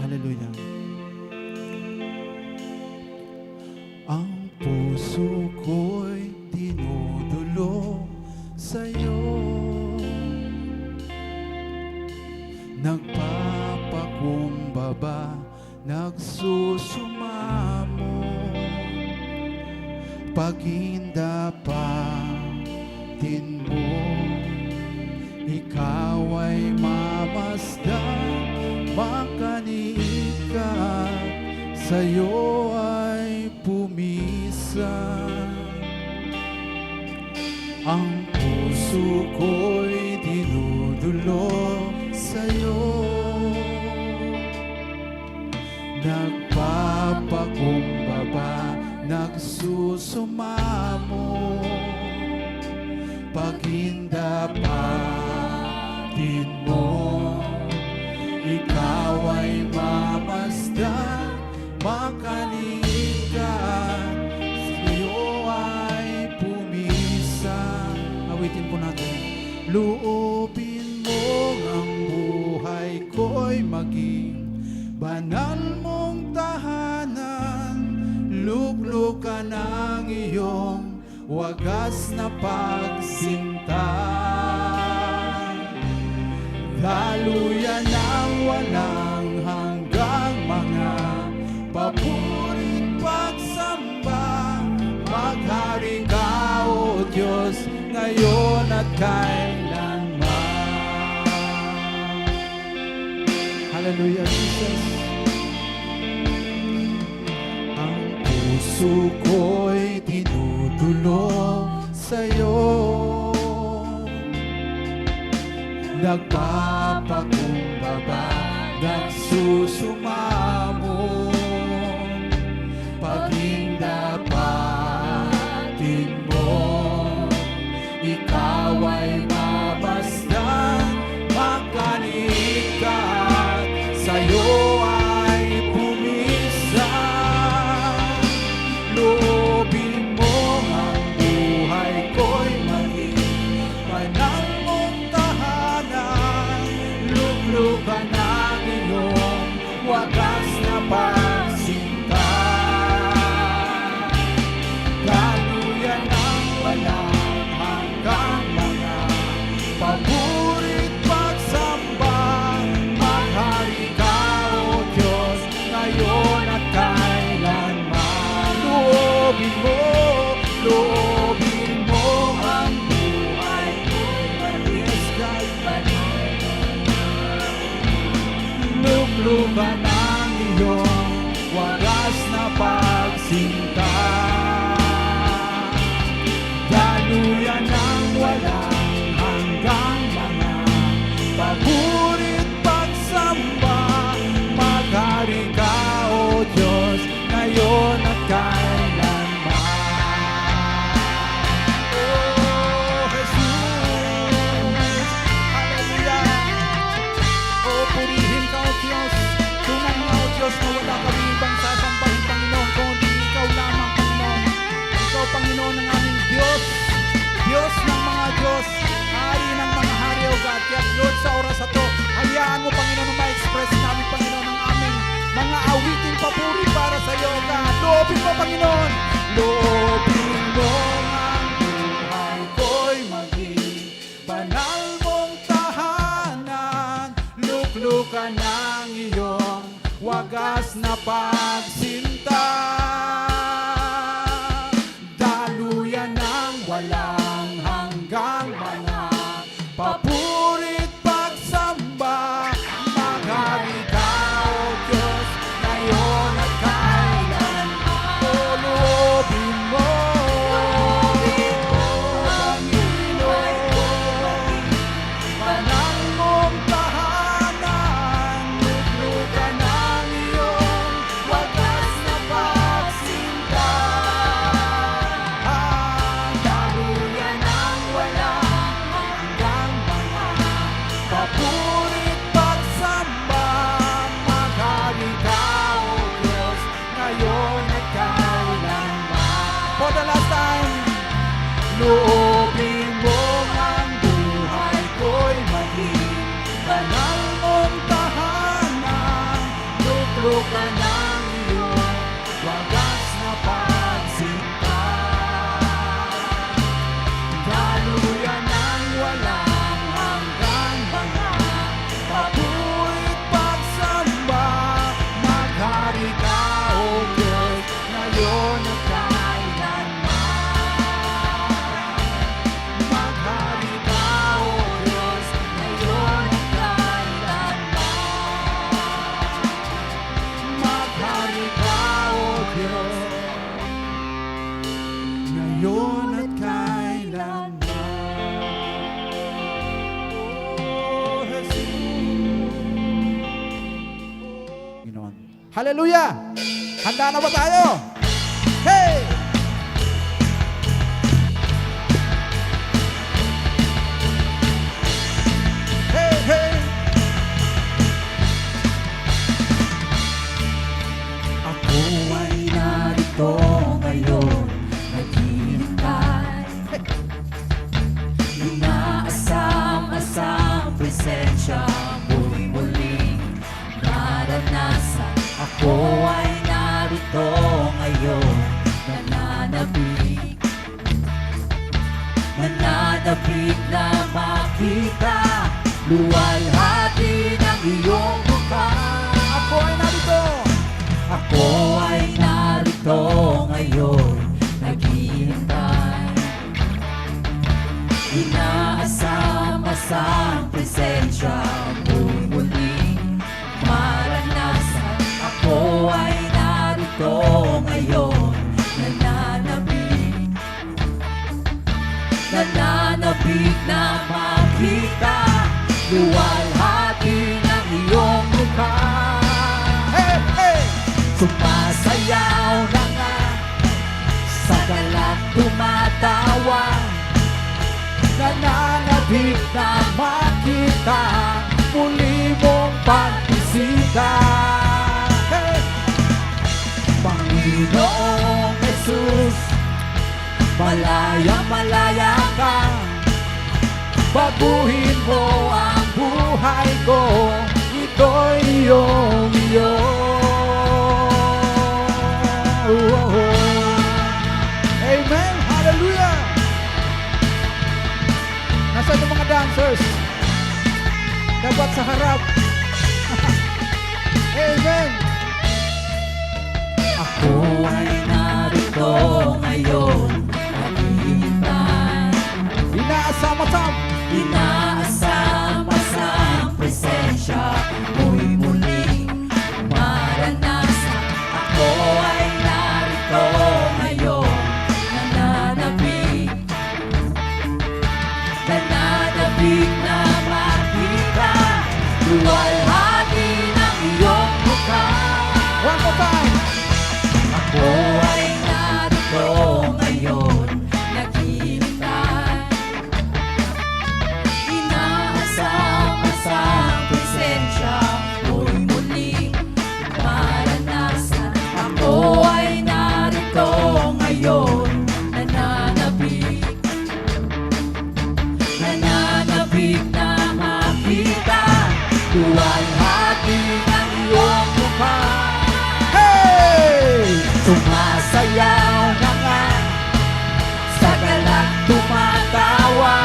Hallelujah. Ang puso ko'y dinudulo sa'yo, nagpapakumbaba, nagsusumamo, pagindapatin mo, ikaw ay mamasdan, makanikat, sa'yo ay pumisan. Ang puso ko'y dinudulo sa'yo, nagpapakumbaba, nagsusumamo, pagindapatin mo, ikaw ay mamasdan, makanikat, sa'yo ay pumisan. Awitin po natin. Loobin mo ang buhay ko'y maging banal mong tahanan, luklukan ang iyong wagas na pagsinta, daluyan ng walang hanggang mga papurit pagsamba, maghari ka, O Diyos, ngayon at kailanman. Hallelujah, Jesus. Ang puso ko'y dinudulo sa'yo, nagpapakumbaba, nagsusumamo, pagindapatin mo, ikaw ay mabasdan, makanikat, sa'yo ay pumisan. Loobin mo ang buhay ko'y maging banal mong tahanan, luklukan ang iyong wagas na pagsinta, daluyan ng walang hanggang mga paburit pagsamba, maghari ka, O Diyos, ngayon at kailanman. Loobin mo ang buhay ko'y maging luklukan ang iyong wagas na pagsinta, daluyan ng walang hanggang mga paburit pagsamba, maghari ka, O Diyos, ngayon at kailanman. Oh, Jesus, hallelujah. Oh, purihin ka, O Diyos, tunay na, O Diyos, na wala kami ibang sasambahin, Panginoon, kundi ikaw lamang, Panginoon. Ikaw, Panginoon, ng aming Diyos, Diyos ng mga Diyos, Hari ng mga hari, O God. Kaya Lord, sa oras na to, hayaan mo, Panginoon, na ma-express namin, Panginoon, ng aming mga awiting papuri para sa iyo, O God. Loobin mo, Panginoon. Loobin mo ang buhay ko'y maging banal mong tahanan, luklukan ang iyong wagas na pagsinta, daluyan ng walang hanggang mga papurit pagsamba, maghari ka, O Diyos, ngayon at kailanman. Oh, loobin mo, Panginoon, banal mong tahanan, luklukan ang iyong wagas na pagsinta, daluyan ng walang hanggang mga papurit pagsamba, maghari ka, O Diyos, ngayon at kailanman. For the last time, loobin mo ang buhay ko'y maging banal mong tahanan, Halo ka ng iyong wagas na pagsinta. Daluyan ng walang hanggang mga pabuit pagsamba. Maghari ka, O Diyos, ngayon at kailanman. Maghari ka, O Diyos, ngayon at kailanman. Maghari ka, O Diyos, ngayon at kailanman. Oh, Jesus. Ginoon. Hallelujah! Handa na ba tayo? Hey! Hey, hey! Ako ay narito ngayon, naghihintay. Inaasam-asam presensya mo'y muling naranasan. Ako ay narito ngayon, nananabik. Nananabik na makita, luwalhati ng iyong mukha. Ako ay narito! Ako ay narito ngayon, naghihintay. Inaasam-asam presensya mo'y muling maranasan. Ako ay narito ngayon, nananabik. Nananabik na makita, luwalhati ng iyong mukha. Hey, hey! Sumasayaw na nga, sa galak tumatawa. Nananabik na makita, muli mong pagbisita. Hey! Panginoong Jesus, malaya-malaya ka. Baguhin mo ang buhay ko, ito'y iyong iyo. Amen! Hallelujah! Nasaan yung mga dancers? Dapat sa harap. Amen! Ako ay narito ngayon, naghihintay. Inaasam-asam. Inaasam-asam presensya mo'y muling maranasan. Ako ay narito ngayon, nananabik. Nananabik na makita, luwalhati ng iyong mukha. One more time. Ako ay narito ngayon, naghihintay. Inaasam-asam presensya mo'y muling maranasan. Ako ay narito ngayon, nananabik. Nananabik na makita, luwalhati ng iyong mukha. Hey! Sumasayaw na nga, sa galak tumatawa.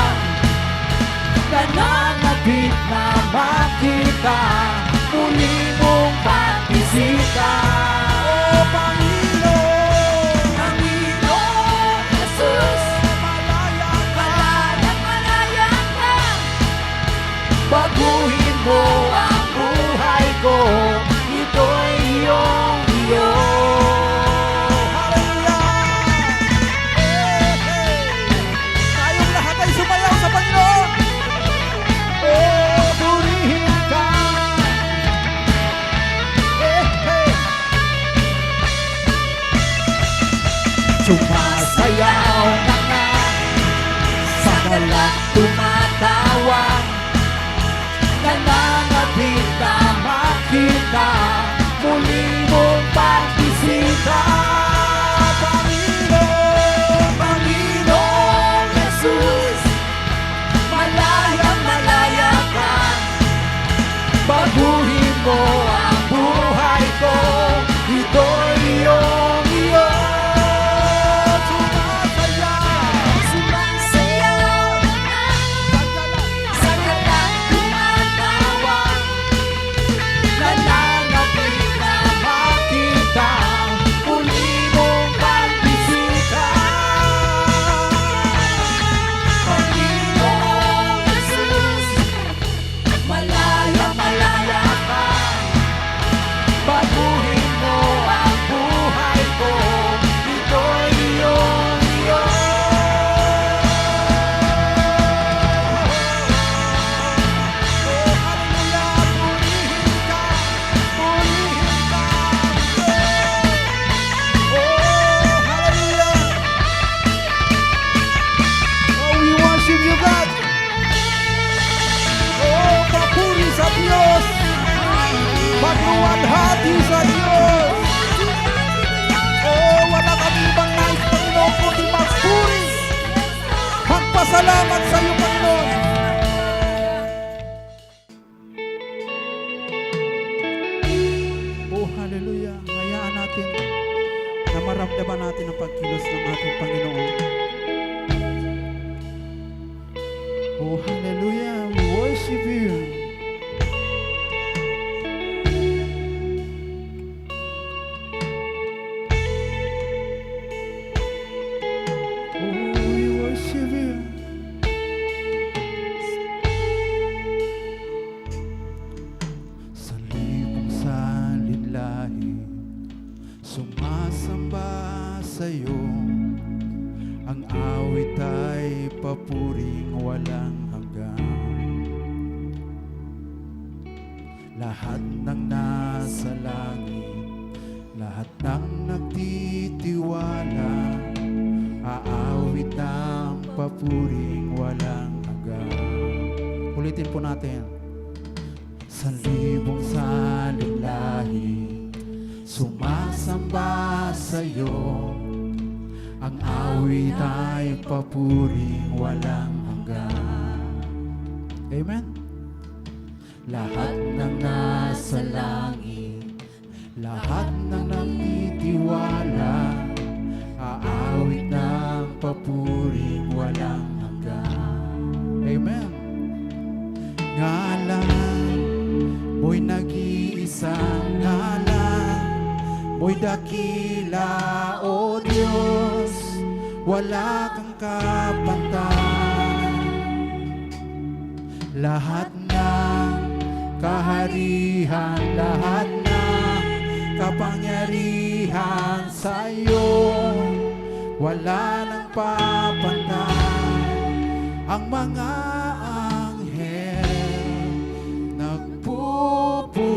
Nananabik na makita, muli mong pagbisita. Oh, Panginoon! Panginoong Jesus, Malaya ka! malaya ka. Baguhin mo ang buhay ko, ito'y iyong iyo. Hallelujah! Hey, hey! Tayong lahat ay sumayaw sa Panginoon! Oh, purihin ka! Hey, hey! Sumasayaw na nga, sa galak tumatawa. Salamat sa iyo, Panginoon. Oh, hallelujah. Hayaan natin na maramdaman natin ang pagkilos ng ating Panginoon. Oh, hallelujah. We worship you. Oh, we worship you. Sa libong salinlahi, sumasamba sa'yo. Ang awit ay papuring walang hanggan. Lahat ng nasa langit, lahat ng nagtitiwala, aawit ng papuring walang hanggan. Ulitin po natin. Sa libong salinlahi, sumasamba sa'yo. Ang awit ay papuring walang hanggan. Amen. Lahat ng nasa langit, lahat ng nagtitiwala, aawit ng papuring walang hanggan. Amen. Ngalan mo'y nag-iisang ngalan, mo'y dakila, o Diyos, wala kang kapantay. Lahat ng kaharihan, lahat ng kapangyarihan sa'yo, wala nang papantay. Ang mga anghel nagpupuri,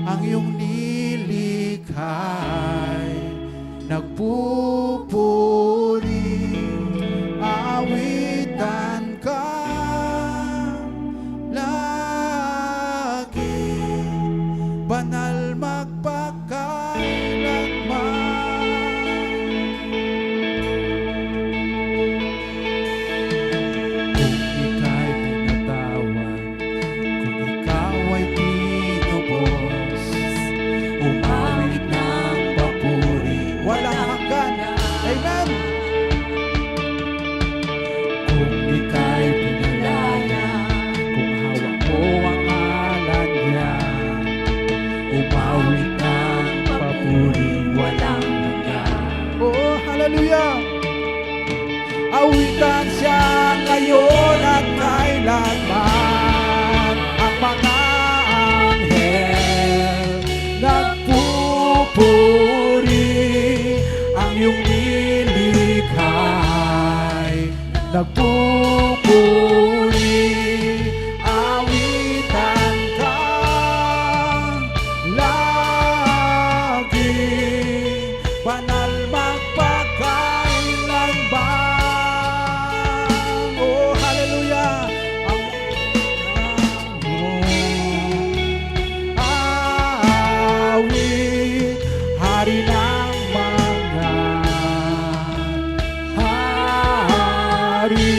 ang iyong nilikhay nagpupuri, awitan ka lagi, banal magpakailanman. Kung ika'y pinatawan, kung ikaw ay tinubos, umawit ng papuri walang hanggan. Amen. Kung ika'y pinalaya, kung hawak mo ang ngalan niya, umawit ng papuri walang hanggan. Oh, hallelujah. Awitan siya ngayon at kailanman. Ang mga anghel nagpupuri, ang iyong nilikhay nagpupuri, awitan ka lagi, banal magpakailanman. Oh, hallelujah. Ang awit, hari ng mga hari,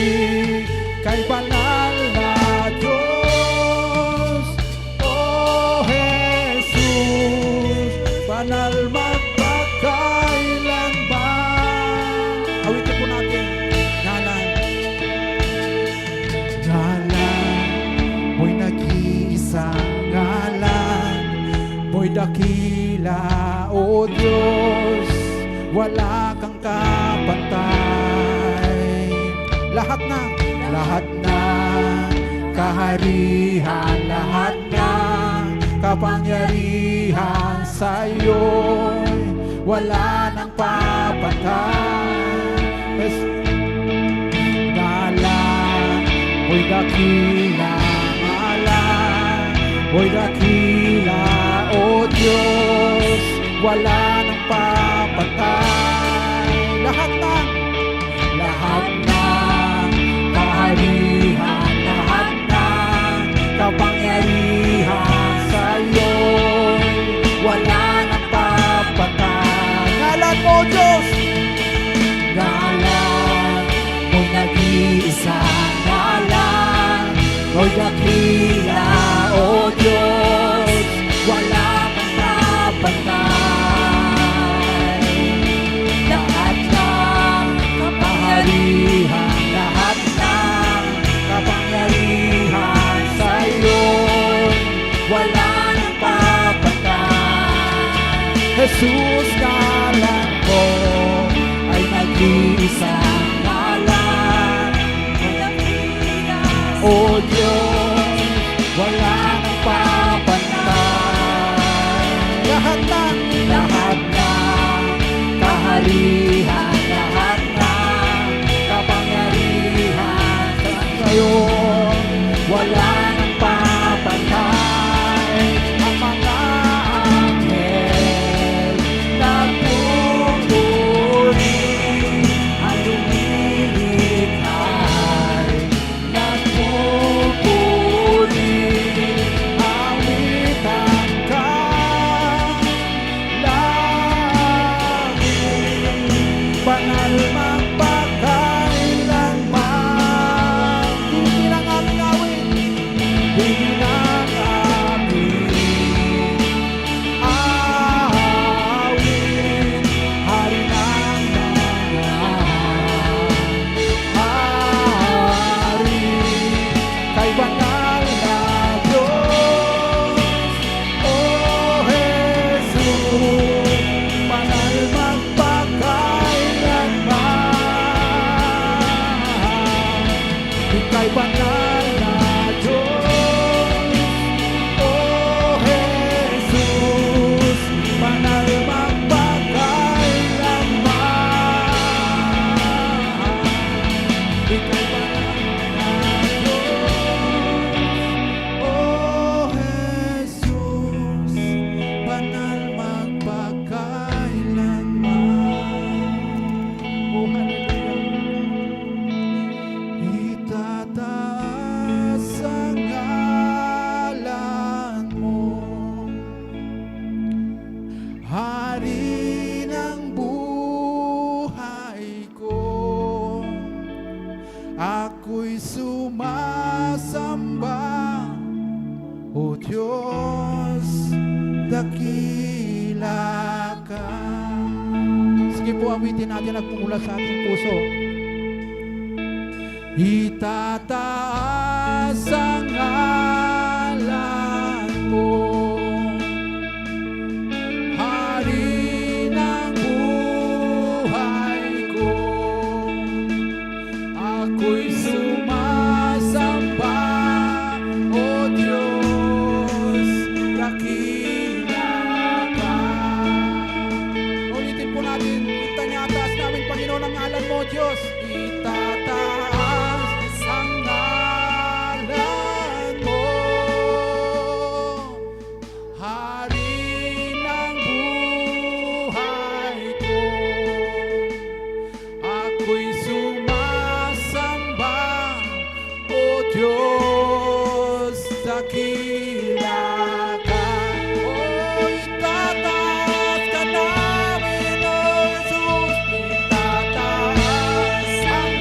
kay banal na Diyos. Oh, Jesus, banal magpakailanman. Awitin po natin. Ngalan, ngalan, mo'y nag-iisang ngalan, mo'y dakila, o Diyos, wala kang kapantay. Lahat na kaharihan, lahat na kapangyarihan sa'yo, wala nang papantay. Yes. Ngalan, mo'y dakila, ngalan, mo'y dakila, o Diyos, wala nang papantay. Lahat ng kaharihan, lahat ng kapangyarihan sa'yo, wala nang papantay. Ngalan mo, Diyos! Ngalan Jesus, ngalan mo ay nag-iisang ngalan. O Diyos, wala nang papantay. Lahat ng kaharihan, lahat ng kapangyarihan sa'yo, wala nang papantay. Ang mga anghel nagpupuri, ang lumilikhay nagpupuri, awitan ka langit, banal magpakailanman. Tingin ang aming awit, tingin ang aming awit, hari ng mga hari, kay banal na Diyos. O Jesus, banal magpakailanman, ika'y banal na Diyos. O Jesus, banal magpakailanman, ika'y banal na Diyos. O Jesus, banal magpakailanman. Oh, hallelujah. Itataas ang ngalan mo, Hari ng buhay ko. Ako'y sumasamba, O Diyos, dakila ka. Sige po, awitin natin at pumula sa ating puso. Itataas ang ngalan mo, Hari ng buhay ko. Ako'y sumasamba, O Diyos, dakila ka. Ulitin po natin, itanyataas namin, Panginoon, ang ngalan mo, Diyos. Itataas ang ngalan mo, Hari ng buhay ko. Ako'y sumasamba, O Diyos, dakila ka. O itataas ka namin, O Jesus, itataas ang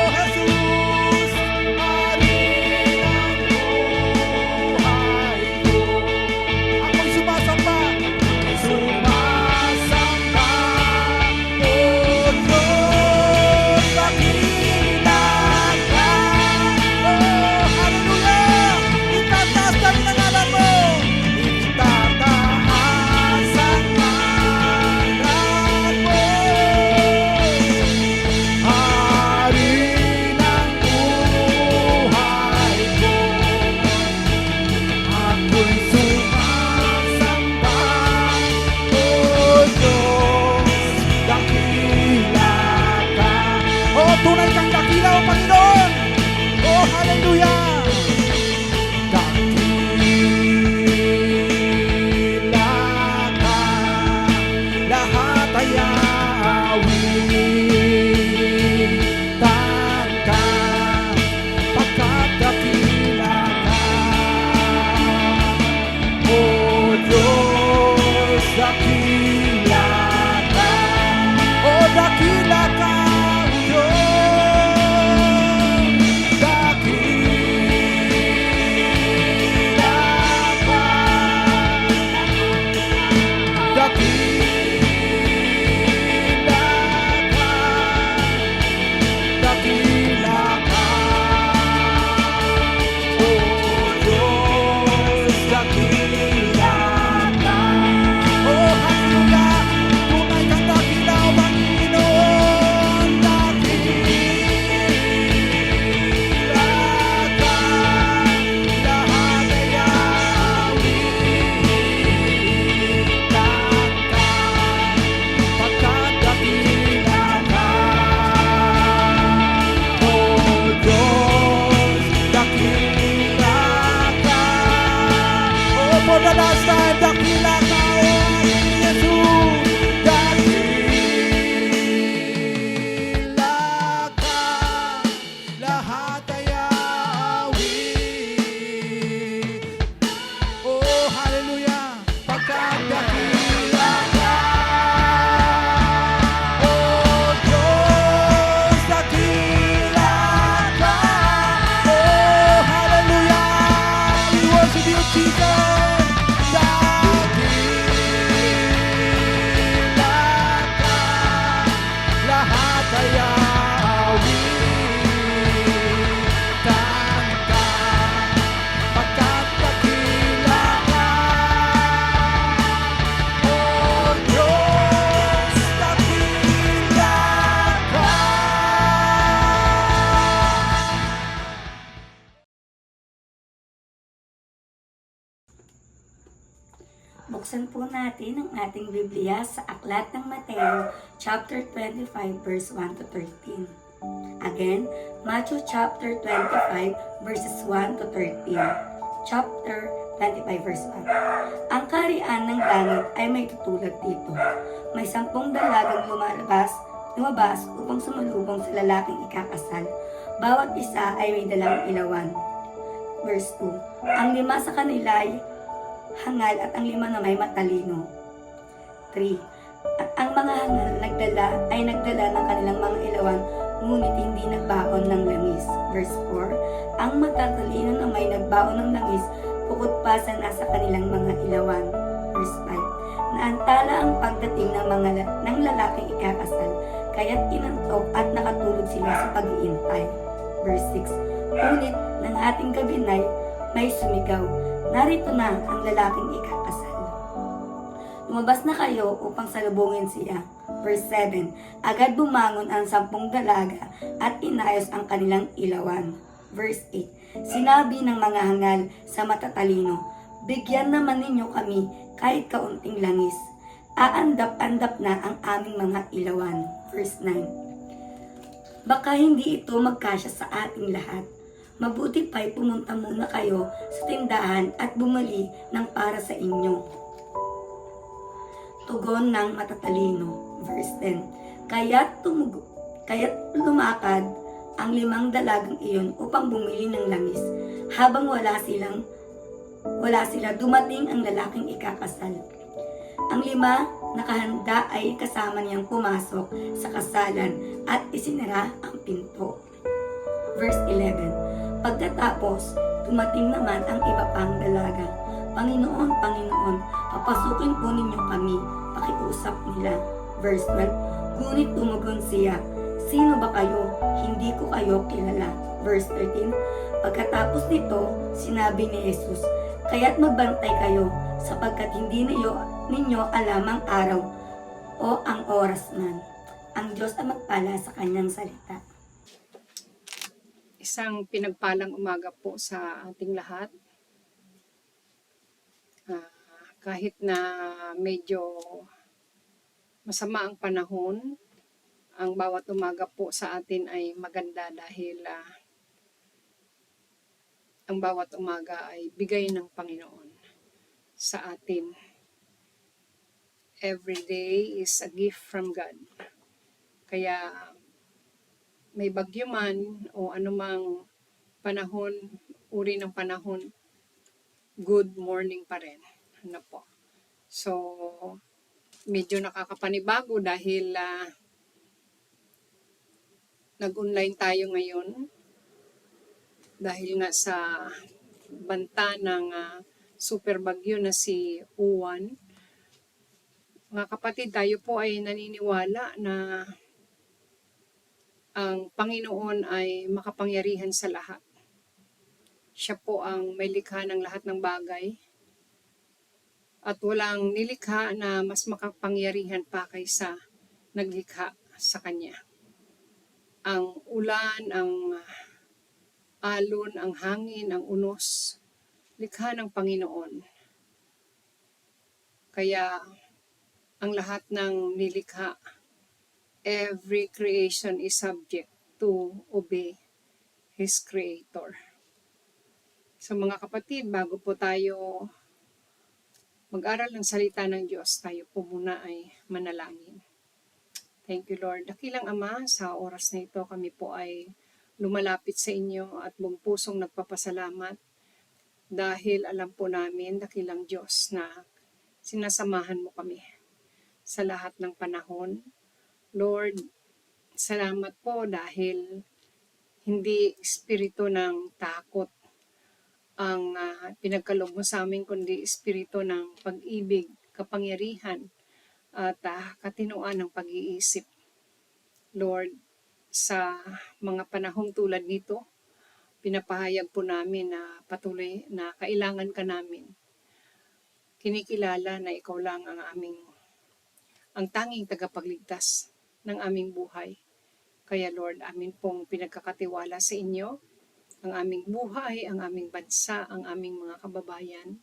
Jesus, Hari ng buhay ko. Ako'y sumasamba, sumasamba, O Diyos, dakila ka. Oh, hallelujah! Itataas namin ang ngalan mo. Itataas ang ngalan mo, Hari ng buhay ko. Ako'y sumasamba, O Diyos, dakila ka. Oh, tunay kang dakila, O Panginoon. Oh, hallelujah! Dakila ka, lahat ay aawitan ka, pagkat dakila ka. O Diyos, dakila ka. O dakila ka, O Diyos, dakila Buksan po natin ang ating Biblia sa Aklat ng Mateo, chapter 25, verse 1 to 13. Again, Matthew chapter 25, verses 1 to 13. Chapter 25, verse 1. Ang kaharian ng langit ay may tutulad dito. May 10 dalagang lumabas upang sumalubong sa lalaking ikakasal. Bawat isa ay may dalang ilawan. Verse 2. Ang 5 sa kanila ay hangal at ang 5 na may matalino. 3. At ang mga hangal ay nagdala ng kanilang mga ilawan, ngunit hindi nagbaon ng langis. Verse 4. Ang matatalino na may nagbaon ng langis, bukod pa sa nasa kanilang mga ilawan. Verse 5. Naantala ang pagdating ng lalaking ikakasal, kaya't inantok at nakatulog sila sa pag-iintay. Verse 6. Ngunit ng ating gabinay may sumigaw, narito na ang lalaking ikakasal. Lumabas na kayo upang salubungin siya. Verse 7. Agad bumangon ang 10 dalaga at inayos ang kanilang ilawan. Verse 8. Sinabi ng mga hangal sa matatalino, bigyan naman ninyo kami kahit kaunting langis. Aandap-andap na ang aming mga ilawan. Verse 9. Baka hindi ito magkasya sa ating lahat. Mabuti pa'y pumunta muna kayo sa tindahan at bumili ng para sa inyo. Tugon ng matatalino. Verse 10. Kaya't lumakad ang 5 dalagang iyon upang bumili ng langis. Habang wala sila, dumating ang lalaking ikakasal. Ang 5 nakahanda ay kasama niyang pumasok sa kasalan at isinara ang pinto. Verse 11. Pagkatapos, dumating naman ang iba pang dalaga. Panginoon, Panginoon, papasukin po ninyo kami, pakiusap nila. Verse 12. Ngunit tumugon siya, sino ba kayo? Hindi ko kayo kilala. Verse 13. Pagkatapos nito, sinabi ni Jesus, kaya't magbantay kayo, sapagkat hindi ninyo alam ang araw o ang oras man. Ang Diyos ang magpala sa kanyang salita. Isang pinagpalang umaga po sa ating lahat. Kahit na medyo masama ang panahon, ang bawat umaga po sa atin ay maganda dahil ang bawat umaga ay bigay ng Panginoon sa atin. Every day is a gift from God. Kaya may bagyo man o anumang panahon, uri ng panahon, good morning pa rin. Ano po? So, medyo nakakapanibago dahil nag-online tayo ngayon dahil nga sa banta ng super bagyo na si Uwan. Mga kapatid, tayo po ay naniniwala na ang Panginoon ay makapangyarihan sa lahat. Siya po ang may likha ng lahat ng bagay. At walang nilikha na mas makapangyarihan pa kaysa naglikha sa Kanya. Ang ulan, ang alon, ang hangin, ang unos, likha ng Panginoon. Kaya ang lahat ng nilikha, every creation is subject to obey His Creator. So mga kapatid, bago po tayo mag-aral ng salita ng Diyos, tayo po muna ay manalangin. Thank you, Lord. Dakilang Ama, sa oras na ito kami po ay lumalapit sa inyo at buong pusong nagpapasalamat dahil alam po namin, dakilang Diyos, na sinasamahan mo kami sa lahat ng panahon. Lord, salamat po dahil hindi espiritu ng takot ang pinagkaloob mo sa amin, kundi espiritu ng pag-ibig, kapangyarihan, at katinuan ng pag-iisip. Lord, sa mga panahong tulad nito, pinapahayag po namin na patuloy na kailangan ka namin. Kinikilala na ikaw lang ang tanging tagapagligtas ng aming buhay. Kaya Lord, amin pong pinagkakatiwala sa inyo, ang aming buhay, ang aming bansa, ang aming mga kababayan.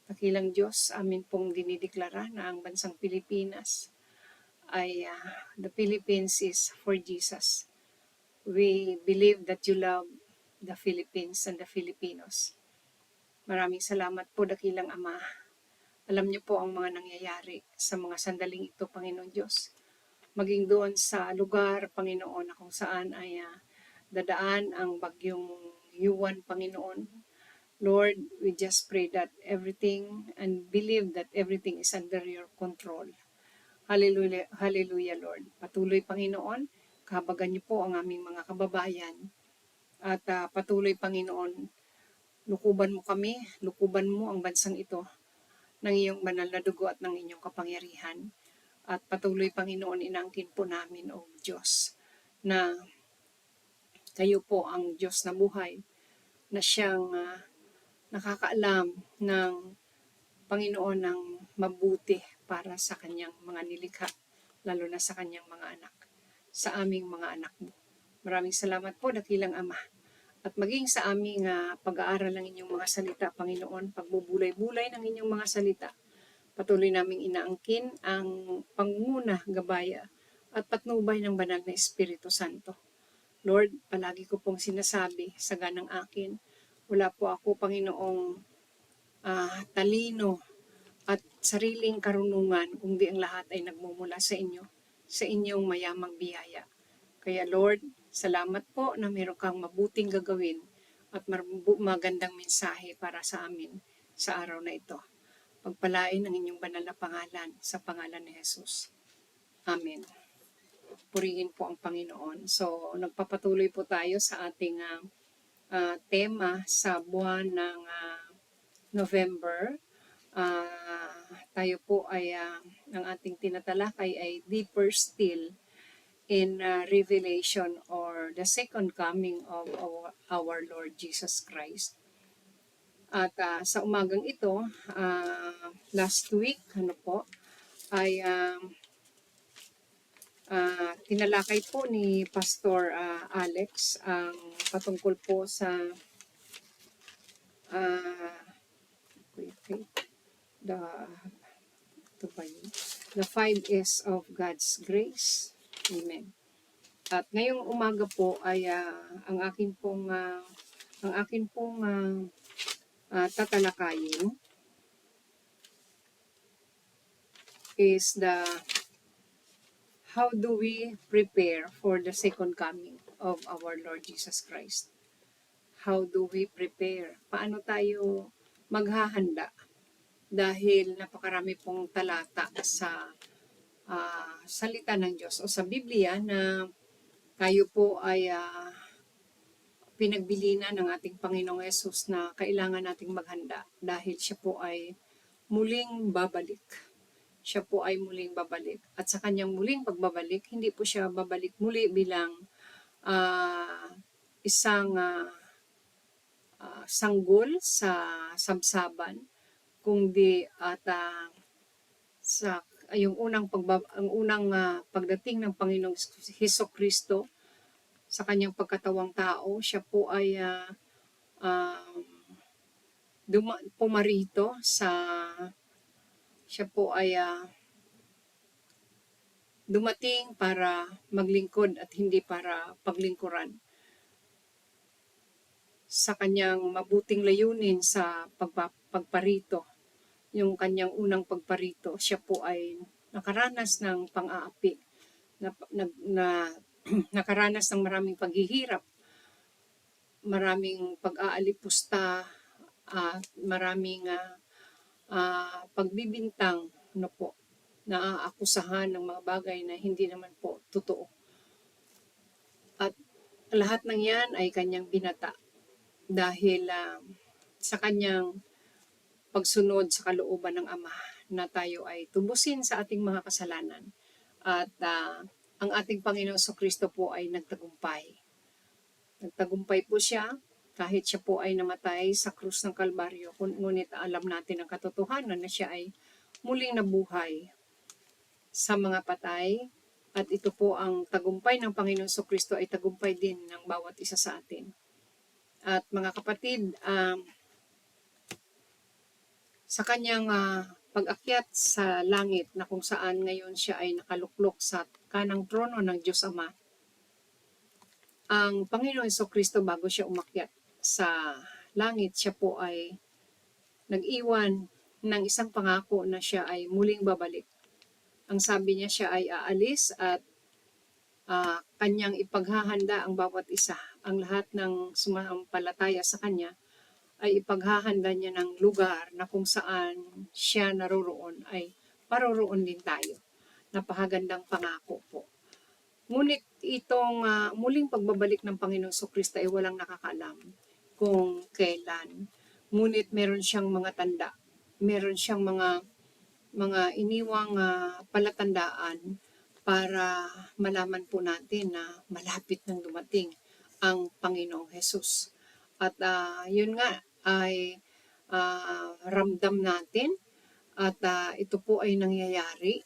Dakilang Diyos, amin pong dinideklara na ang bansang Pilipinas ay the Philippines is for Jesus. We believe that you love the Philippines and the Filipinos. Maraming salamat po, dakilang Ama. Alam niyo po ang mga nangyayari sa mga sandaling ito, Panginoon Diyos. Maging doon sa lugar, Panginoon, na kung saan ay dadaan ang bagyong Yuan, Panginoon. Lord, we just pray that everything and believe that everything is under your control. Hallelujah, hallelujah, Lord. Patuloy, Panginoon, kahabagan niyo po ang aming mga kababayan. At patuloy, Panginoon, lukuban mo kami, lukuban mo ang bansang ito ng iyong banal na dugo at ng inyong kapangyarihan. At patuloy, Panginoon, inaangkin po namin, O Diyos, na kayo po ang Diyos na buhay, na siyang nakakaalam ng Panginoon ng mabuti para sa kanyang mga nilikha, lalo na sa kanyang mga anak, sa aming mga anak mo. Maraming salamat po, dakilang Ama. At maging sa aming pag-aaral ng inyong mga salita, Panginoon, pagbubulay-bulay ng inyong mga salita, patuloy naming inaangkin ang pangunguna, gabaya, at patnubay ng banal na Espiritu Santo. Lord, palagi ko pong sinasabi sa ganang akin, wala po ako, Panginoong talino at sariling karunungan, kundi ang lahat ay nagmumula sa inyo, sa inyong mayamang biyaya. Kaya Lord, salamat po na meron kang mabuting gagawin at magandang mensahe para sa amin sa araw na ito. Pagpalain ang inyong banal na pangalan sa pangalan ni Jesus. Amen. Purihin po ang Panginoon. So, nagpapatuloy po tayo sa ating tema sa buwan ng November. Tayo po ay, ang ating tinatalakay ay deeper still in Revelation or the second coming of our Lord Jesus Christ. At sa umagang ito, last week, ay tinalakay po ni Pastor Alex ang patungkol po sa the 5 S of God's grace. Amen. At ngayong umaga po ay ang akin pong tatalakayin is how do we prepare for the second coming of our Lord Jesus Christ? How do we prepare? Paano tayo maghahanda? Dahil napakarami pong talata sa salita ng Diyos o sa Biblia na tayo po ay pinagbilinan ng ating Panginoong Yesus na kailangan nating maghanda dahil siya po ay muling babalik. Siya po ay muling babalik. At sa kanyang muling pagbabalik, hindi po siya babalik muli bilang isang sanggol sa sabsaban, kundi sa yung unang pagdating ng Panginoong Hesukristo sa kanyang pagkatawang tao, siya po ay pumarito siya po ay dumating para maglingkod at hindi para paglingkuran. Sa kanyang mabuting layunin sa pagparito, yung kanyang unang pagparito, siya po ay nakaranas ng pang-aapi, nakaranas ng maraming paghihirap, maraming pag-aalipusta, maraming pagbibintang, naaakusahan ng mga bagay na hindi naman po totoo. At lahat ng yan ay kanyang binata dahil sa kanyang pagsunod sa kalooban ng Ama na tayo ay tubusin sa ating mga kasalanan. At ang ating Panginoong Jesucristo po ay nagtagumpay. Nagtagumpay po siya kahit siya po ay namatay sa krus ng Kalbaryo. Ngunit alam natin ang katotohanan na siya ay muling nabuhay sa mga patay. At ito po ang tagumpay ng Panginoong Jesucristo ay tagumpay din ng bawat isa sa atin. At mga kapatid, sa kanyang pag-akyat sa langit na kung saan ngayon siya ay nakaluklok sa kanang trono ng Diyos Ama, ang Panginoon Jesucristo bago siya umakyat sa langit, siya po ay nag-iwan ng isang pangako na siya ay muling babalik. Ang sabi niya, siya ay aalis at kanyang ipaghahanda ang bawat isa. Ang lahat ng sumampalataya sa kanya ay ipaghahanda niya ng lugar na kung saan siya naroroon ay paroroon din tayo. Napakagandang pangako po. Ngunit itong muling pagbabalik ng Panginoong Jesucristo ay walang nakakaalam kung kailan. Ngunit meron siyang mga tanda. Meron siyang mga iniwang palatandaan para malaman po natin na malapit nang dumating ang Panginoong Hesus. At yun nga ay ramdam natin at ito po ay nangyayari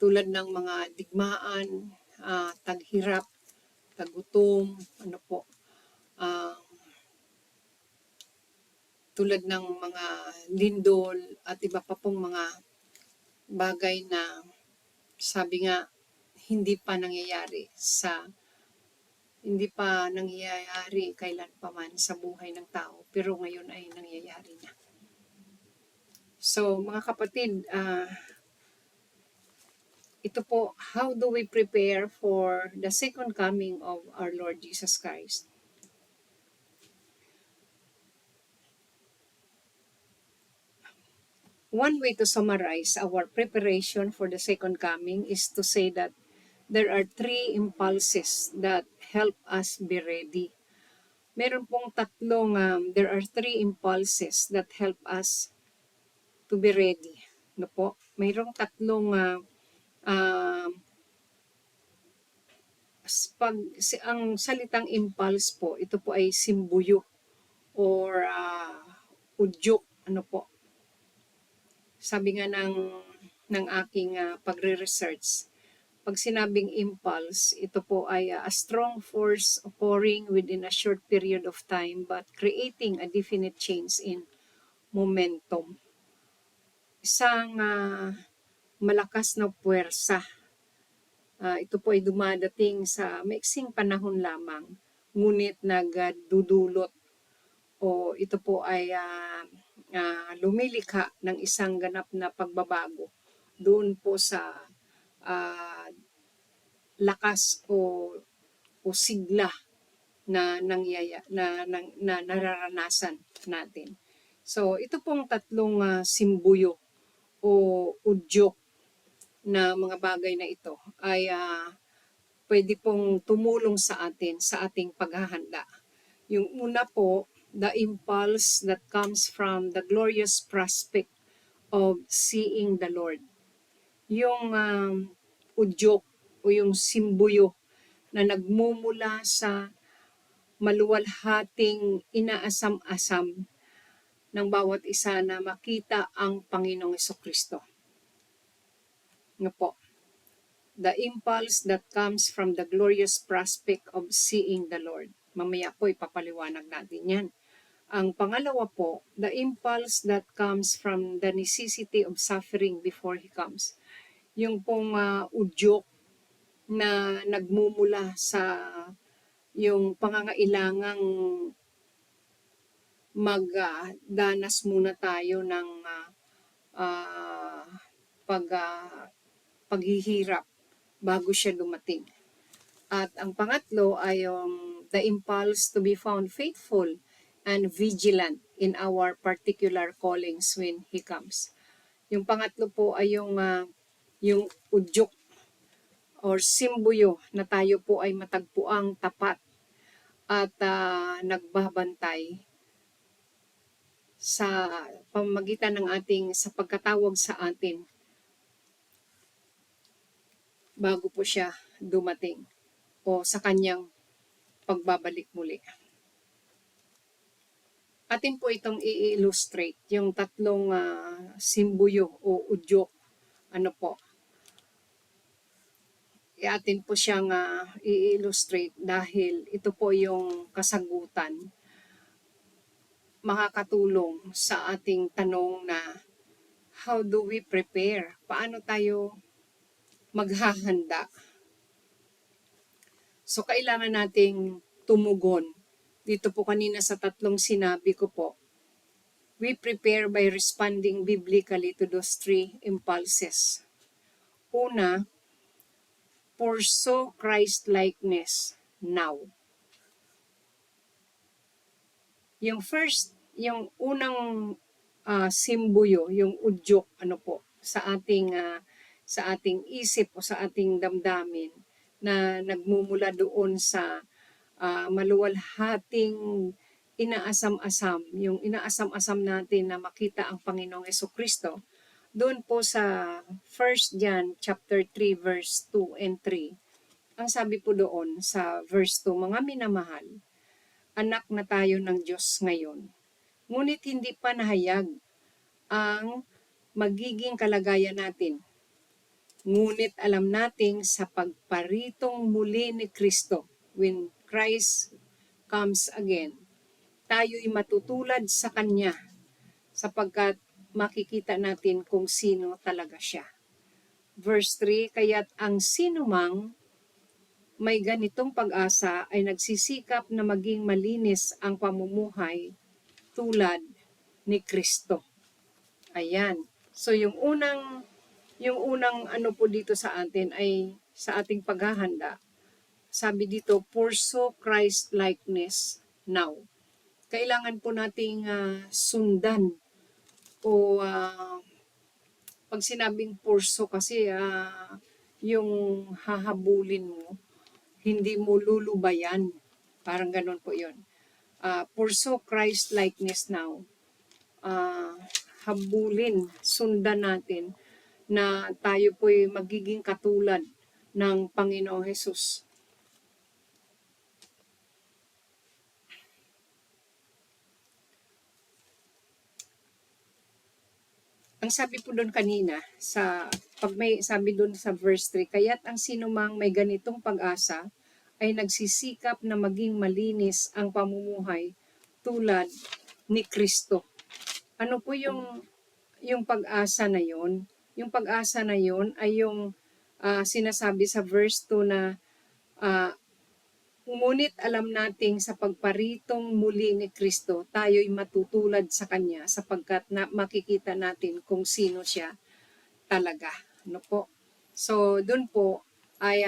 tulad ng mga digmaan, taghirap, tagutom, tulad ng mga lindol at iba pa pong mga bagay na sabi nga hindi pa nangyayari kailan pa man sa buhay ng tao, pero ngayon ay nangyayari na. So mga kapatid, ito po, how do we prepare for the second coming of our Lord Jesus Christ? One way to summarize our preparation for the second coming is to say that there are three impulses that help us be ready. Meron pong there are three impulses that help us to be ready. No po? Mayroong tatlong ang salitang impulse po, ito po ay simbuyo or udyok, Sabi nga ng aking pagre-research, pag sinabing impulse, ito po ay a strong force pouring within a short period of time but creating a definite change in momentum. Isang malakas na puwersa. Ito po ay dumadating sa maiksing panahon lamang, ngunit nagdudulot o ito po ay lumilikha ng isang ganap na pagbabago doon po sa lakas o sigla na nararanasan natin. So ito pong tatlong simbuyo o udyok na mga bagay na ito ay pwede pong tumulong sa atin sa ating paghahanda. Yung una po, the impulse that comes from the glorious prospect of seeing the Lord. Yung udyok o yung simbuyo na nagmumula sa maluwalhating inaasam-asam ng bawat isa na makita ang Panginoong Jesucristo. Nga po, the impulse that comes from the glorious prospect of seeing the Lord. Mamaya po ipapaliwanag natin yan. Ang pangalawa po, the impulse that comes from the necessity of suffering before He comes. Yung pong udyok na nagmumula sa yung pangangailangang magdanas muna tayo ng paghihirap bago siya dumating. At ang pangatlo ay yung the impulse to be found faithful and vigilant in our particular callings when He comes. Yung pangatlo po ay yung udyok or simbuyo na tayo po ay matagpuang tapat at nagbabantay sa pamamagitan ng sa pagkatawag sa atin bago po siya dumating o sa kanyang pagbabalik muli. Atin po itong i-illustrate, yung tatlong simbuyo o udyok. Atin po siyang i-illustrate dahil ito po yung kasagutan makakatulong sa ating tanong na how do we prepare? Paano tayo maghahanda? So, kailangan nating tumugon. Dito po kanina sa tatlong sinabi ko po, we prepare by responding biblically to those three impulses. Una, pursue Christ-likeness now. Yung first, yung unang simbuyo, yung udyok, sa ating isip o sa ating damdamin na nagmumula doon sa maluwalhating inaasam-asam, yung inaasam-asam natin na makita ang Panginoong Jesucristo. Doon po sa 1 John chapter 3 verse 2 and 3. Ang sabi po doon sa verse 2, mga minamahal, anak na tayo ng Diyos ngayon. Ngunit hindi pa nahayag ang magiging kalagayan natin. Ngunit alam nating sa pagparitong muli ni Kristo, when Christ comes again, tayo'y matutulad sa Kanya sapagkat makikita natin kung sino talaga siya. Verse 3, kaya't ang sinumang may ganitong pag-asa ay nagsisikap na maging malinis ang pamumuhay tulad ni Kristo. Ayan. So yung unang ano po dito sa atin ay sa ating paghahanda. Sabi dito, pursue Christ likeness now. Kailangan po nating sundan o pag sinabing pursue kasi yung hahabulin mo, hindi mo lulubayan. Parang ganun po yun. Pursue Christ likeness now. Habulin, sundan natin na tayo po'y magiging katulad ng Panginoong Hesus. Ang sabi po doon kanina, sabi doon sa verse 3, kaya't ang sinumang may ganitong pag-asa ay nagsisikap na maging malinis ang pamumuhay tulad ni Kristo. Ano po yung pag-asa na yon? Yung pag-asa na yon ay yung sinasabi sa verse 2 na ngunit alam nating sa pagparitong muli ni Kristo, tayo'y matutulad sa Kanya sapagkat makikita natin kung sino siya talaga. Ano po? So, dun po ay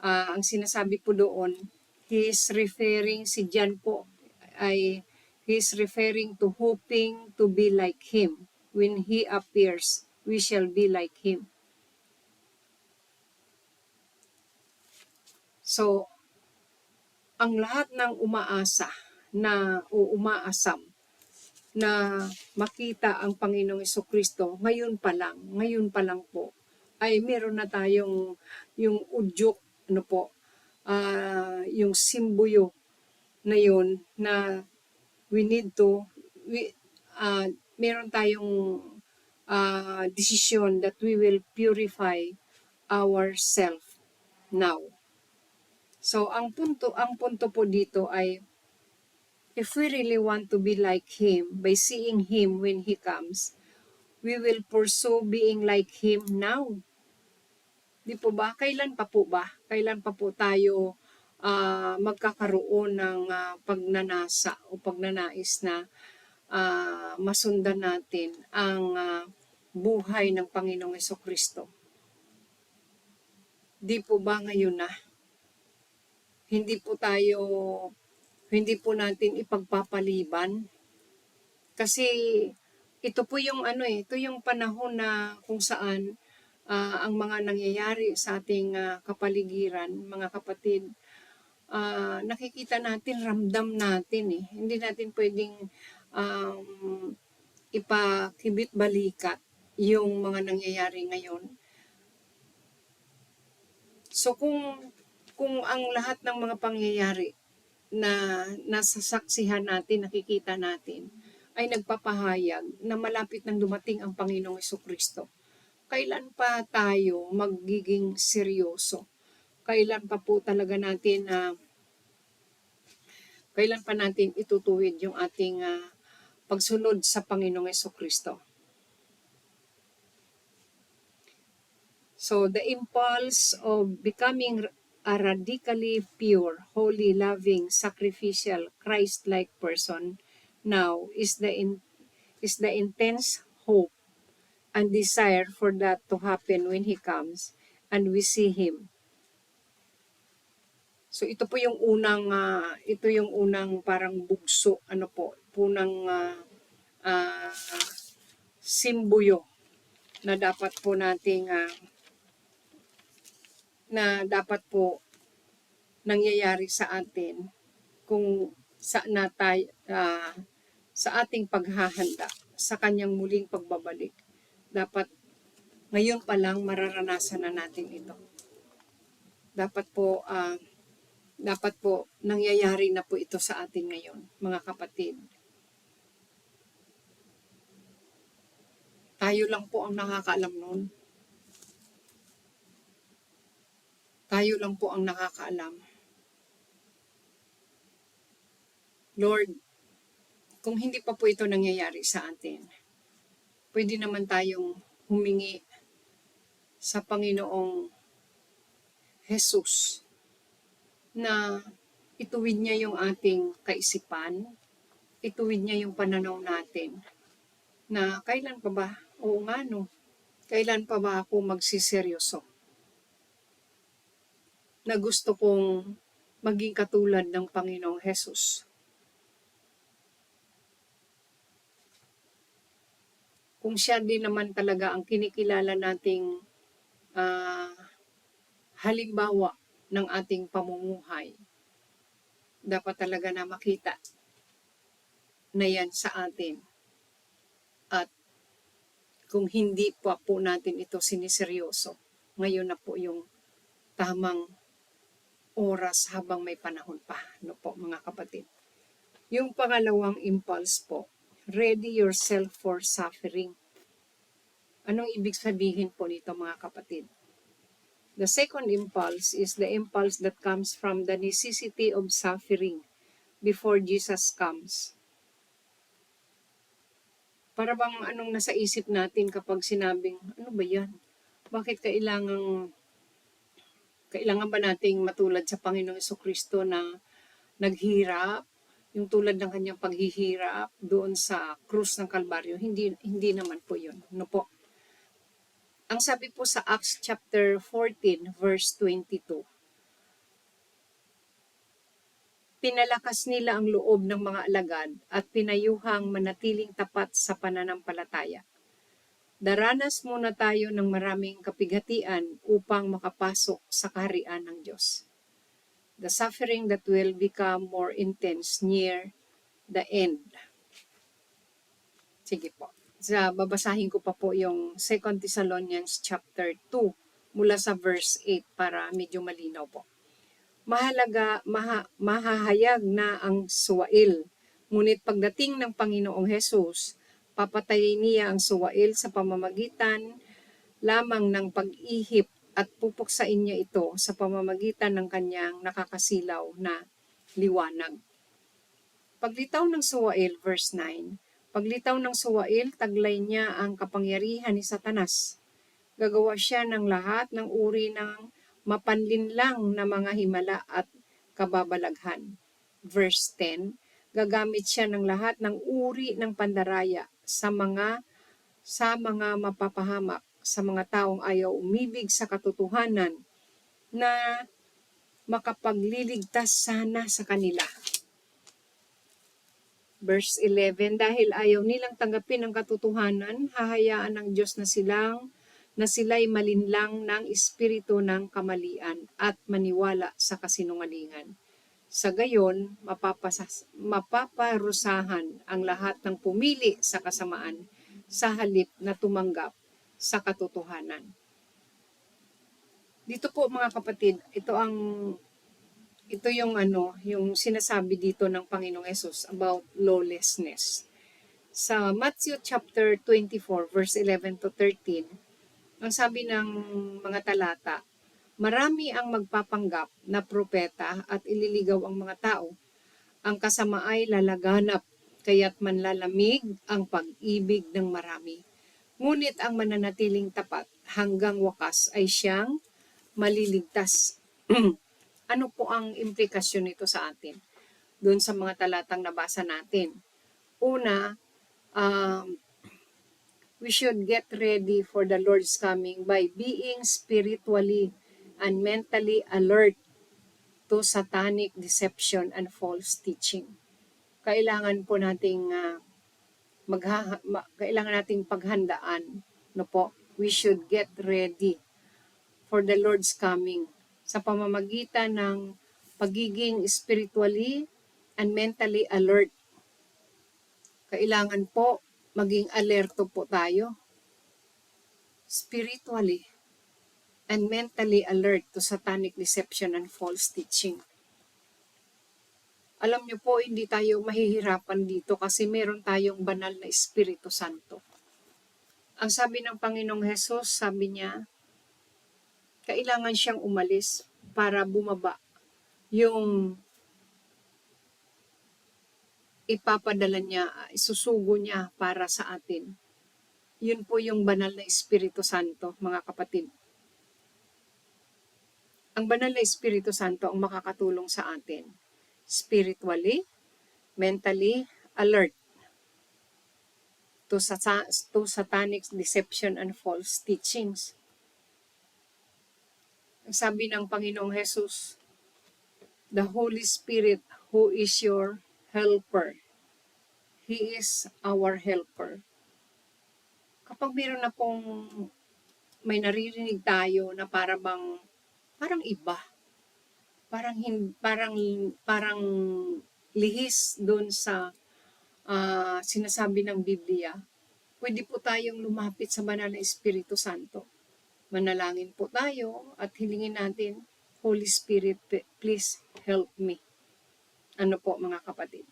ang sinasabi po doon, si John po ay he's referring to hoping to be like Him. When He appears, we shall be like Him. So, ang lahat ng umaasa umaasam na makita ang Panginoong Jesucristo, ngayon pa lang po, ay meron na tayong yung udyok, yung simbuyo na yun na meron tayong decision that we will purify ourselves now. So, ang punto po dito ay, if we really want to be like Him, by seeing Him when He comes, we will pursue being like Him now. Di po ba? Kailan pa po tayo magkakaroon ng pagnanasa o pagnanais na masundan natin ang buhay ng Panginoong Jesucristo? Di po ba ngayon na? Hindi po natin ipagpapaliban. Kasi ito po yung ito yung panahon na kung saan ang mga nangyayari sa ating kapaligiran, mga kapatid, nakikita natin, ramdam natin . Hindi natin pwedeng ipakibit balikat yung mga nangyayari ngayon. So kung ang lahat ng mga pangyayari na nasasaksihan natin, nakikita natin, ay nagpapahayag na malapit nang dumating ang Panginoong Jesucristo, kailan pa tayo magiging seryoso? Kailan pa po talaga natin Kailan pa natin itutuwid yung ating pagsunod sa Panginoong Jesucristo? So, the impulse of becoming a radically pure, holy, loving, sacrificial, Christ-like person now is the intense hope and desire for that to happen when He comes and we see Him. So ito po yung unang parang bugso, punang simboyo na dapat po nating na dapat po nangyayari sa atin kung sa ating paghahanda sa kanyang muling pagbabalik. Dapat ngayon pa lang mararanasan na natin ito. Dapat po nangyayari na po ito sa atin ngayon, mga kapatid. Tayo lang po ang nakakaalam nun. Tayo lang po ang nakakaalam. Lord, kung hindi pa po ito nangyayari sa atin, pwede naman tayong humingi sa Panginoong Jesus na ituwid niya yung ating kaisipan, ituwid niya yung pananaw natin na kailan pa ba, oo nga no, kailan pa ba ako magsiseryoso? Na gusto kong maging katulad ng Panginoong Jesus. Kung siya din naman talaga ang kinikilala nating halimbawa ng ating pamumuhay, dapat talaga na makita na yan sa atin. At kung hindi pa po natin ito siniseryoso, ngayon na po yung tamang oras habang may panahon pa. No po, mga kapatid. Yung pangalawang impulse po, ready yourself for suffering. Anong ibig sabihin po nito, mga kapatid? The second impulse is the impulse that comes from the necessity of suffering before Jesus comes. Para bang anong nasa isip natin kapag sinabing, ano ba yan? Bakit kailangan ba nating matulad sa Panginoong Jesucristo na naghirap, yung tulad ng kanyang paghihirap doon sa krus ng Kalbaryo? Hindi naman po yun. No po. Ang sabi po sa Acts chapter 14 verse 22, pinalakas nila ang loob ng mga alagad at pinayuhang manatiling tapat sa pananampalataya. Daranas muna tayo ng maraming kapighatian upang makapasok sa kaharian ng Diyos. The suffering that will become more intense near the end. Sige po. Babasahin ko pa po yung 2 Thessalonians chapter 2 mula sa verse 8 para medyo malinaw po. Mahahayag na ang suwail, ngunit pagdating ng Panginoong Hesus, papatayin niya ang suwail sa pamamagitan lamang ng pag-ihip at pupuksain niya ito sa pamamagitan ng kanyang nakakasilaw na liwanag. Paglitaw ng suwail, verse 9, paglitaw ng suwail, taglay niya ang kapangyarihan ni Satanas. Gagawa siya ng lahat ng uri ng mapanlinlang na mga himala at kababalaghan. Verse 10, gagamit siya ng lahat ng uri ng pandaraya sa mga mapapahamak, sa mga taong ayaw umibig sa katotohanan na makapagliligtas sana sa kanila. Verse 11, dahil ayaw nilang tanggapin ang katotohanan, hahayaan ng Diyos na sila'y malinlang ng espiritu ng kamalian at maniwala sa kasinungalingan. Sa gayon, mapaparusahan ang lahat ng pumili sa kasamaan sa halip na tumanggap sa katotohanan. Dito po, mga kapatid, ito yung sinasabi dito ng Panginoong Hesus about lawlessness. Sa Matthew chapter 24 verse 11 to 13, ang sabi ng mga talata, marami ang magpapanggap na propeta at ililigaw ang mga tao. Ang kasama ay lalaganap, kaya't manlalamig ang pag-ibig ng marami. Ngunit ang mananatiling tapat hanggang wakas ay siyang maliligtas. Ano po ang implikasyon nito sa atin? Doon sa mga talatang nabasa natin. Una, we should get ready for the Lord's coming by being spiritually and mentally alert to satanic deception and false teaching. Kailangan po nating kailangan nating paghandaan, no po. We should get ready for the Lord's coming sa pamamagitan ng pagiging spiritually and mentally alert. Kailangan po maging alerto po tayo spiritually and mentally alert to satanic deception and false teaching. Alam niyo po, hindi tayo mahihirapan dito kasi meron tayong banal na Espiritu Santo. Ang sabi ng Panginoong Hesus, sabi niya, kailangan siyang umalis para bumaba yung ipapadala niya, isusugo niya para sa atin. Yun po yung banal na Espiritu Santo, mga kapatid. Ang banal na Espiritu Santo ang makakatulong sa atin spiritually, mentally alert to satanic deception and false teachings. Ang sabi ng Panginoong Hesus, the Holy Spirit who is your helper. He is our helper. Kapag meron na pong may naririnig tayo na parang iba, parang lihis doon sa sinasabi ng Biblia, pwede po tayong lumapit sa banal na Espiritu Santo. Manalangin po tayo at hilingin natin, Holy Spirit, please help me. Ano po mga kapatid?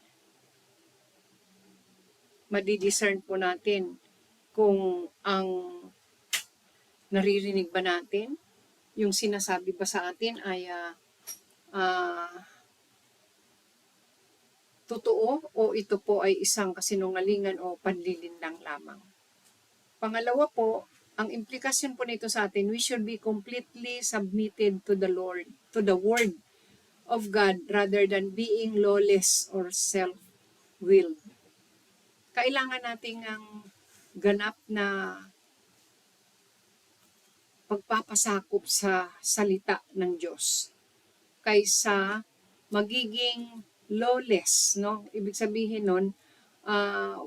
Madidiscern po natin kung ang naririnig ba natin, yung sinasabi ba sa atin ay totoo o ito po ay isang kasinungalingan o panlilindang lamang. Pangalawa po, ang implikasyon po nito sa atin, we should be completely submitted to the Lord, to the Word of God rather than being lawless or self-willed. Kailangan nating ang ganap na pagpapasakop sa salita ng Diyos kaysa magiging lawless, no? Ibig sabihin nun,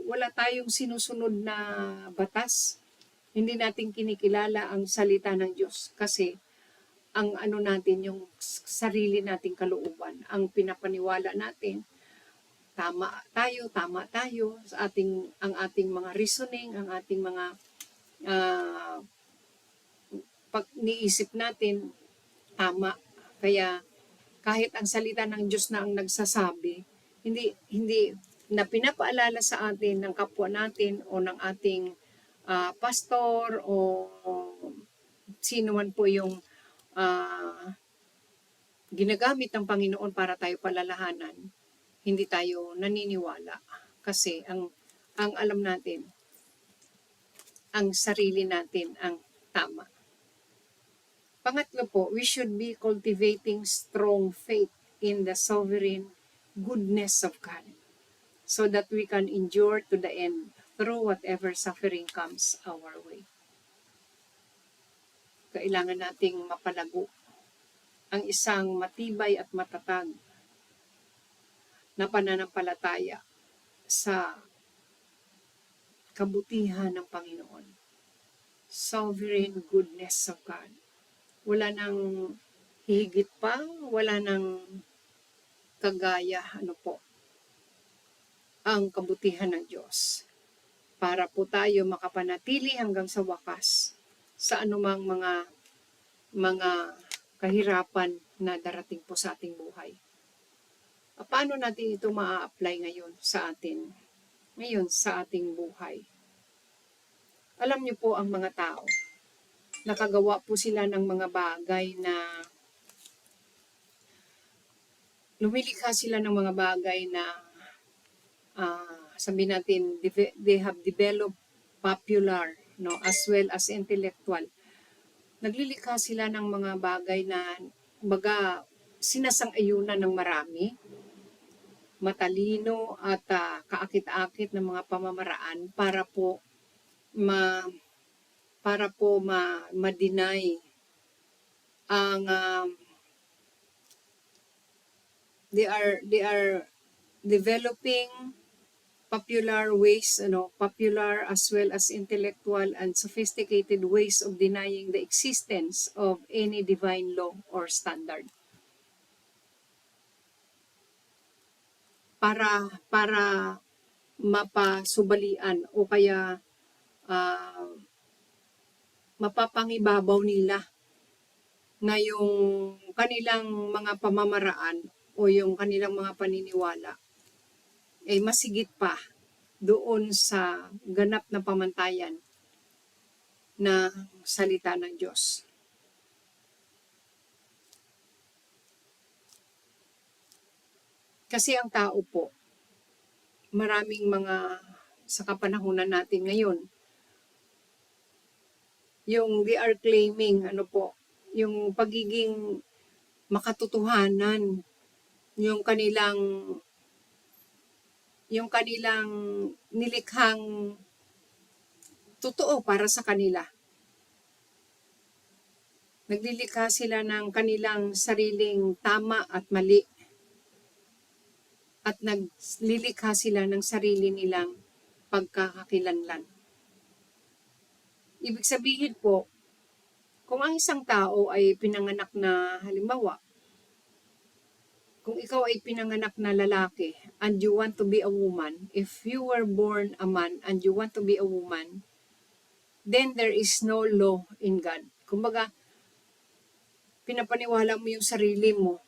wala tayong sinusunod na batas. Hindi natin kinikilala ang salita ng Diyos kasi ang ano natin, yung sarili nating kalooban, ang pinapaniwala natin, tama tayo sa ang ating mga reasoning, ang ating mga pag niisip natin, tama. Kaya kahit ang salita ng Diyos na ang nagsasabi, hindi na pinapaalala sa atin ng kapwa natin o ng ating pastor o sino man po yung ginagamit ng Panginoon para tayo palalahanan, hindi tayo naniniwala. Kasi ang alam natin, ang sarili natin ang tama. Pangatlo po, we should be cultivating strong faith in the sovereign goodness of God so that we can endure to the end through whatever suffering comes our way. Kailangan nating mapalago ang isang matibay at matatag na pananampalataya sa kabutihan ng Panginoon. Sovereign goodness of God. Wala nang higit pa, wala nang kagaya, ang kabutihan ng Diyos. Para po tayo makapanatili hanggang sa wakas sa anumang mga kahirapan na darating po sa ating buhay. Paano natin ito maa-apply ngayon sa atin? Ngayon sa ating buhay. Alam niyo po ang mga tao, nakagawa po sila ng mga bagay na lumilikha sila ng mga bagay na sabihin natin they have developed popular, no, as well as intellectual. Naglilikha sila ng mga bagay na baga sinasang-ayunan ng marami, matalino at kaakit-akit ng mga pamamaraan para po ma-deny ang they are developing popular ways, popular as well as intellectual and sophisticated ways of denying the existence of any divine law or standard. Para mapasubalian o kaya mapapangibabaw nila na yung kanilang mga pamamaraan o yung kanilang mga paniniwala ay masigit pa doon sa ganap na pamantayan na salita ng Diyos. Kasi ang tao po, maraming mga sa kapanahunan natin ngayon, yung they are claiming, yung pagiging makatotohanan, yung kanilang nilikhang totoo para sa kanila. Naglilikha sila ng kanilang sariling tama at mali. At naglilikha sila ng sarili nilang pagkakakilanlan. Ibig sabihin po, kung ang isang tao ay pinanganak na, halimbawa, kung ikaw ay pinanganak na lalaki and you want to be a woman, if you were born a man and you want to be a woman, then there is no law in God. Kumbaga, pinapaniwala mo yung sarili mo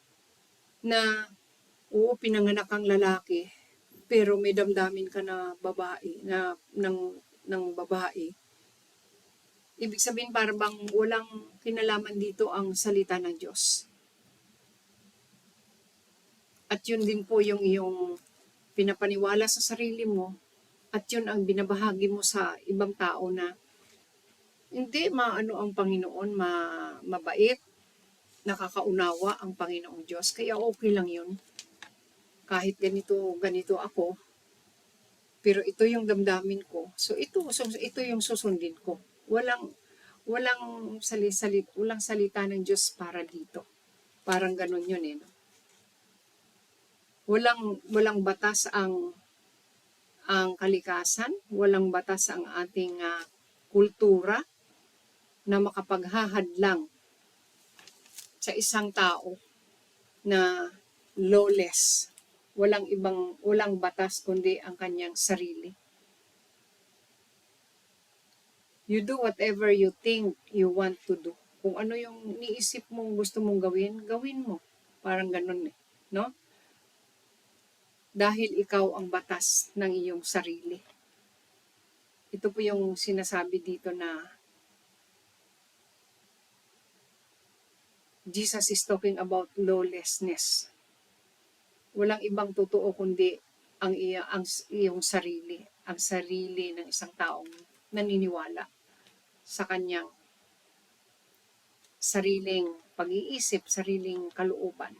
na oo, pinanganak kang lalaki, pero may damdamin ka na babae, ng babae. Ibig sabihin parang walang kinalaman dito ang salita ng Diyos. At yun din po yung iyong pinapaniwala sa sarili mo at yun ang binabahagi mo sa ibang tao na hindi maano ang Panginoon, mabait, nakakaunawa ang Panginoong Diyos. Kaya okay lang yun. Kahit ganito ako, pero ito yung damdamin ko. So ito yung susundin ko. Walang salita ng Diyos para dito. Parang ganun yun no? Walang batas ang kalikasan, walang batas ang ating kultura na makapaghahadlang sa isang tao na lawless. Walang batas kundi ang kanyang sarili. You do whatever you think you want to do. Kung ano yung niisip mong gusto mong gawin mo. Parang ganun no? Dahil ikaw ang batas ng iyong sarili. Ito po yung sinasabi dito na Jesus is talking about lawlessness. Walang ibang totoo kundi ang iyong sarili. Ang sarili ng isang taong naniniwala sa kanyang sariling pag-iisip, sariling kalooban.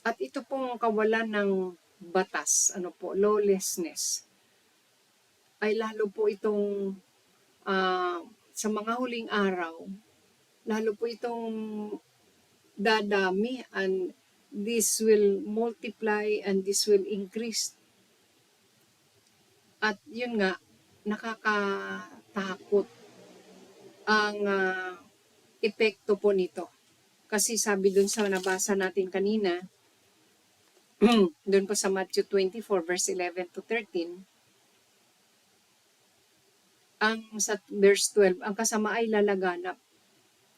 At ito pong kawalan ng batas, lawlessness, ay lalo po itong sa mga huling araw, lalo po itong dadami and this will multiply and this will increase. At yun nga, nakakatakot ang epekto po nito. Kasi sabi dun sa nabasa natin kanina, doon po sa Matthew 24 verse 11 to 13, sa verse 12, ang kasama ay lalaganap,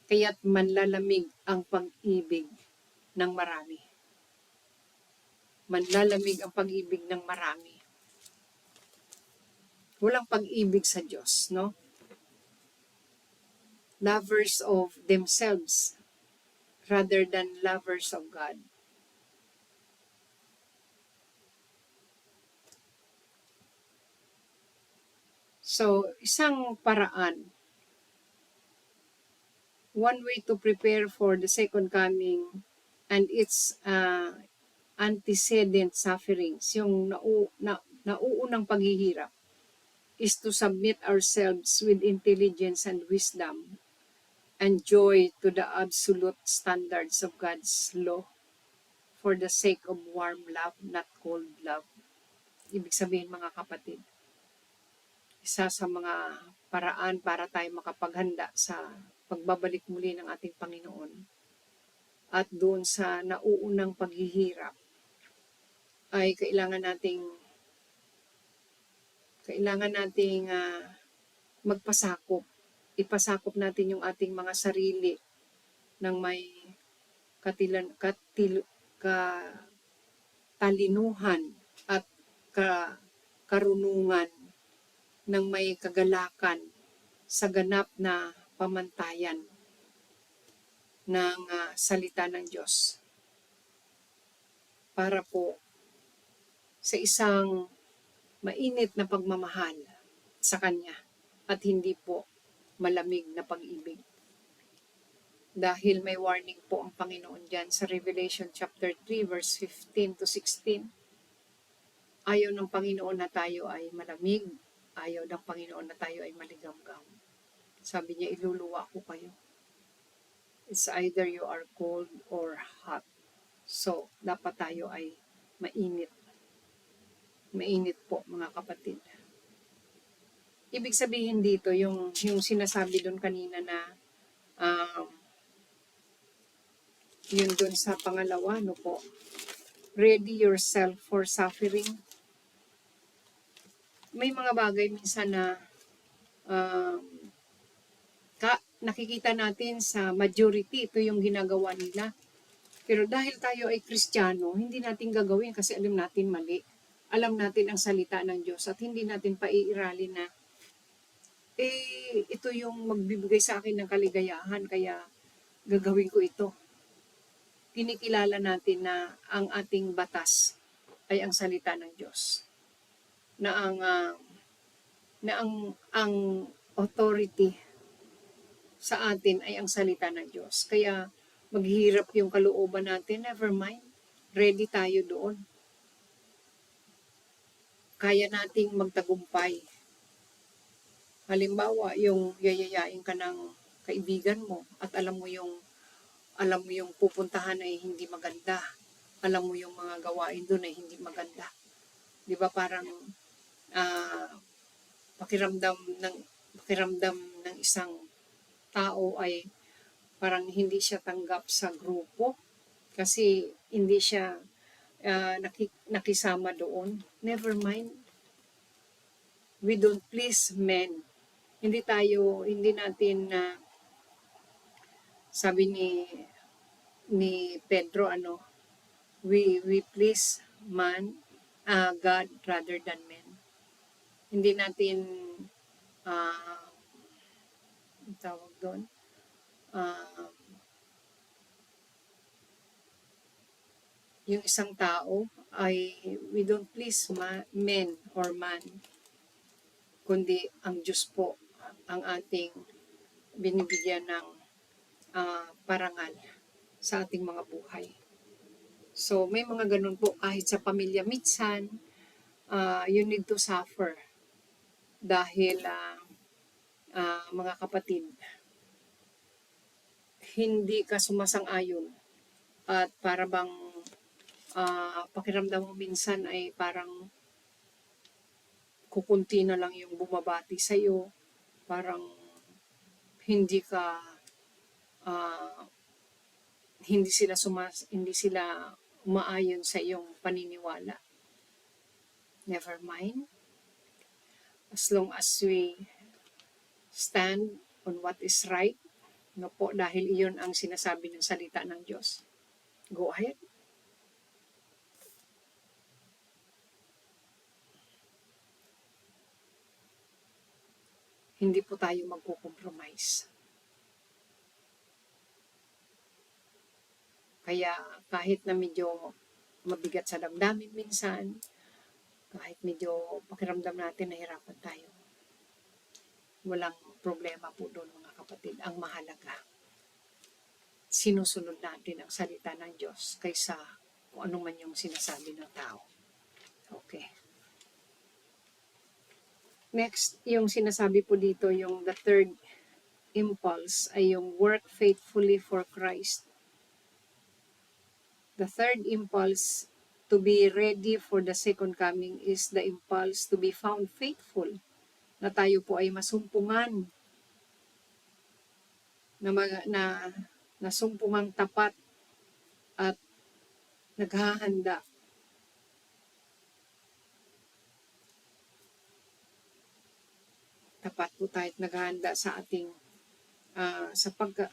kaya't manlalamig ang pag-ibig ng marami. Manlalamig ang pag-ibig ng marami. Walang pag-ibig sa Diyos, no? Lovers of themselves. rather than lovers of God. So, isang paraan, one way to prepare for the second coming and its antecedent sufferings, yung nauunang paghihirap, is to submit ourselves with intelligence and wisdom and joy to the absolute standards of God's law for the sake of warm love, not cold love. Ibig sabihin mga kapatid, isa sa mga paraan para tayo makapaghanda sa pagbabalik muli ng ating Panginoon at doon sa nauunang paghihirap ay kailangan nating magpasakop. Ipasakop natin yung ating mga sarili ng may katalinuhan at karunungan ng may kagalakan sa ganap na pamantayan ng salita ng Diyos. Para po sa isang mainit na pagmamahal sa Kanya at hindi po malamig na pag-ibig. Dahil may warning po ang Panginoon dyan sa Revelation chapter 3 verse 15 to 16. Ayaw ng Panginoon na tayo ay malamig. Ayaw ng Panginoon na tayo ay maligamgam. Sabi niya, iluluwa ko kayo. It's either you are cold or hot. So, dapat tayo ay mainit. Mainit po mga kapatid. Ibig sabihin dito, yung sinasabi doon kanina na yun doon sa pangalawa, no po, ready yourself for suffering. May mga bagay minsan na nakikita natin sa majority, ito yung ginagawa nila. Pero dahil tayo ay Kristiyano, hindi natin gagawin kasi alam natin mali. Alam natin ang salita ng Diyos at hindi natin paiiralin na ito yung magbibigay sa akin ng kaligayahan kaya gagawin ko ito. Kinikilala natin na ang ating batas ay ang salita ng Diyos. Na ang authority sa atin ay ang salita ng Diyos. Kaya maghihirap yung kalooban natin, never mind. Ready tayo doon. Kaya nating magtagumpay. Halimbawa, yung yayayain ka ng kaibigan mo at alam mo yung pupuntahan ay hindi maganda. Alam mo yung mga gawain doon ay hindi maganda. 'Di ba parang pakiramdam ng isang tao ay parang hindi siya tanggap sa grupo kasi hindi siya nakisama doon. Never mind. We don't please men. Hindi natin sabi ni Pedro, we please man, God rather than men. Hindi natin, tawag doon, yung isang tao ay we don't please men or man, kundi ang Diyos po ang ating binibigyan ng parangal sa ating mga buhay. So, may mga ganun po kahit sa pamilya. Minsan, you need to suffer dahil mga kapatid, hindi ka sumasang-ayon at para bang pakiramdam mo minsan ay parang kukunti na lang yung bumabati sa'yo, parang hindi sila umaayon sa iyong paniniwala. Never mind. As long as we stand on what is right, no po, dahil iyon ang sinasabi ng salita ng Diyos. Go ahead. Hindi po tayo magko-compromise. Kaya kahit na medyo mabigat sa damdamin minsan, kahit medyo pakiramdam natin nahirapan tayo, walang problema po doon mga kapatid. Ang mahalaga, sinusunod natin ang salita ng Diyos kaysa kung ano man yung sinasabi ng tao. Okay. Next, yung sinasabi po dito, yung the third impulse ay yung work faithfully for Christ. The third impulse to be ready for the second coming is the impulse to be found faithful. Na tayo po ay masumpungan, na nasumpungang tapat at naghahanda. Tapat po tayo at naghahanda sa ating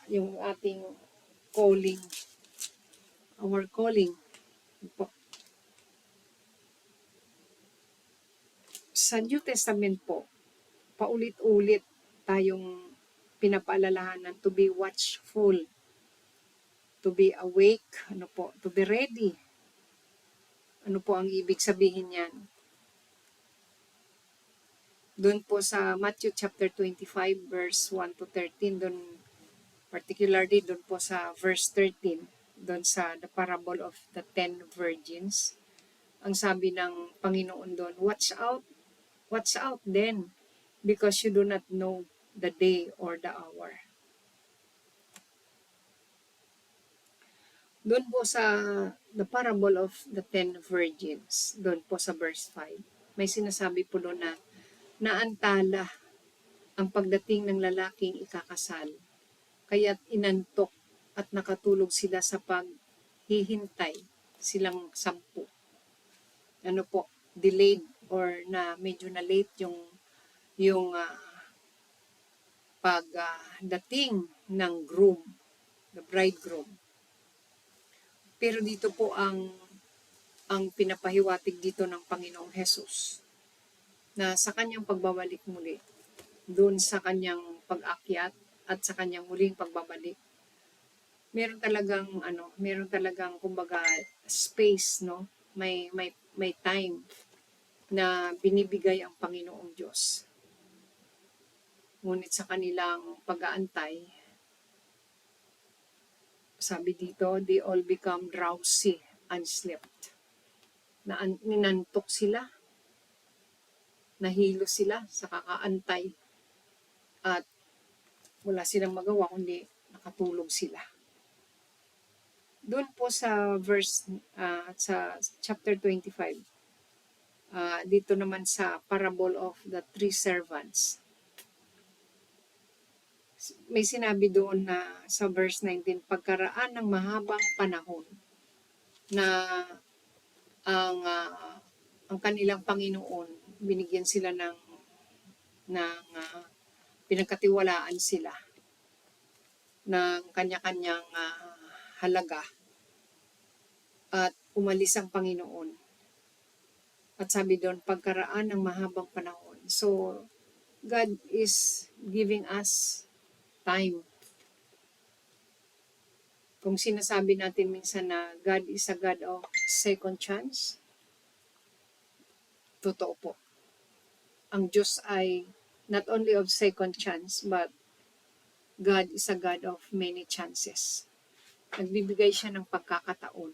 yung ating calling, our calling po. Sa New Testament po, paulit-ulit tayong pinapaalalahanan to be watchful, to be awake, to be ready. Ano po ang ibig sabihin niyan? Doon po sa Matthew chapter 25 verse 1 to 13, doon particularly doon po sa verse 13, doon sa the parable of the 10 virgins, ang sabi ng Panginoon doon, watch out then, because you do not know the day or the hour. Doon po sa the parable of the 10 virgins, doon po sa verse 5, may sinasabi po doon na naantala ang pagdating ng lalaking ikakasal, kaya't inantok at nakatulog sila sa paghihintay, silang 10. Delayed or na medyo na late yung pagdating ng groom, the bridegroom. Pero dito po ang pinapahiwatig dito ng Panginoong Hesus, na sa kanyang pagbabalik muli, doon sa kanyang pag-akyat at sa kanyang muling pagbabalik, meron talagang kumbaga space, no? May time na binibigay ang Panginoong Diyos. Ngunit sa kanilang pag-aantay, sabi dito, they all become drowsy and slept. Ninantok sila, nahilo sila sa kakaantay at wala silang magawa kundi nakatulog sila. Doon po sa sa chapter 25, dito naman sa parable of the 3 servants, may sinabi doon na sa verse 19, pagkaraan ng mahabang panahon na ang kanilang Panginoon, binigyan sila ng pinagkatiwalaan sila ng kanya-kanyang halaga at umalis ang Panginoon. At sabi doon, pagkaraan ng mahabang panahon. So, God is giving us time. Kung sinasabi natin minsan na God is a God of second chance, totoo po. Ang Diyos ay not only of second chance, but God is a God of many chances. Nagbibigay siya ng pagkakataon.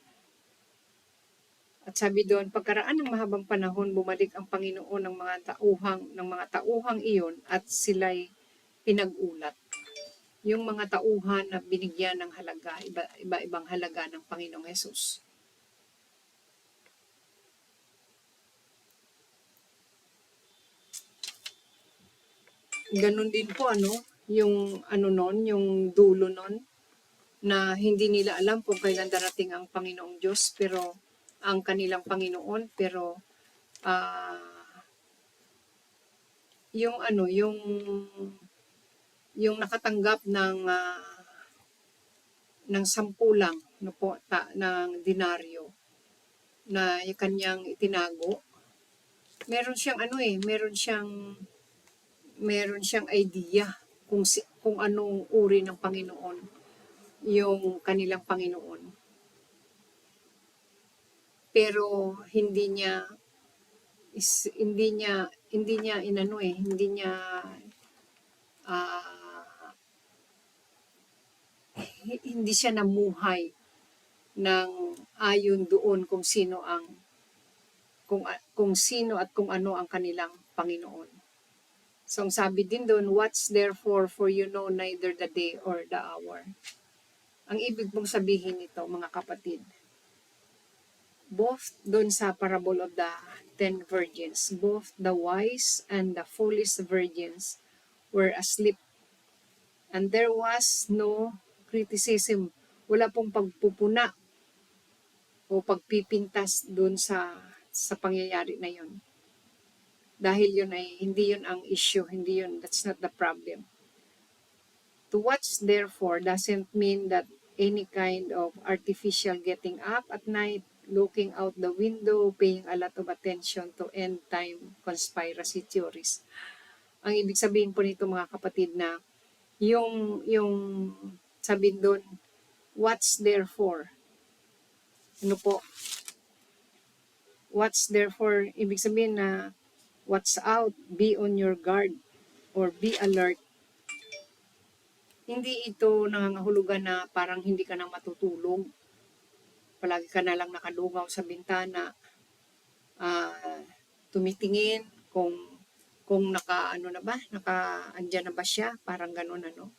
At sabi doon, pagkaraan ng mahabang panahon, bumalik ang Panginoon ng mga tauhang iyon at sila'y pinag-ulat. Yung mga tauhan na binigyan ng halaga, iba-ibang halaga ng Panginoong Hesus. Ganon din po yung yung dulo na hindi nila alam kung kailan darating ang Panginoong Diyos, pero ang kanilang Panginoon, pero yung nakatanggap ng 10 lang ng dinaryo na kanyang itinago, meron siyang idea kung anong uri ng Panginoon yung kanilang Panginoon. pero ah, hindi siya namuhay ng ayon doon kung sino at kung ano ang kanilang Panginoon. So ang sabi din doon, watch therefore, for you know neither the day or the hour. Ang ibig mong sabihin nito, mga kapatid, both doon sa parable of the 10 virgins, both the wise and the foolish virgins were asleep. And there was no criticism. Wala pong pagpupuna o pagpipintas doon sa pangyayari na yun. Dahil yun ay hindi yun ang issue, hindi yun, that's not the problem. To watch therefore doesn't mean that any kind of artificial getting up at night, looking out the window, paying a lot of attention to end time conspiracy theories. Ang ibig sabihin po nito, mga kapatid, na yung sabihin doon, watch therefore. Ano po? Watch therefore, ibig sabihin na watch out, be on your guard, or be alert. Hindi ito nangangahulugan na parang hindi ka nang matutulog. Palagi ka na lang nakadungaw sa bintana, tumitingin kung naka-andyan na ba siya, parang ganun ano.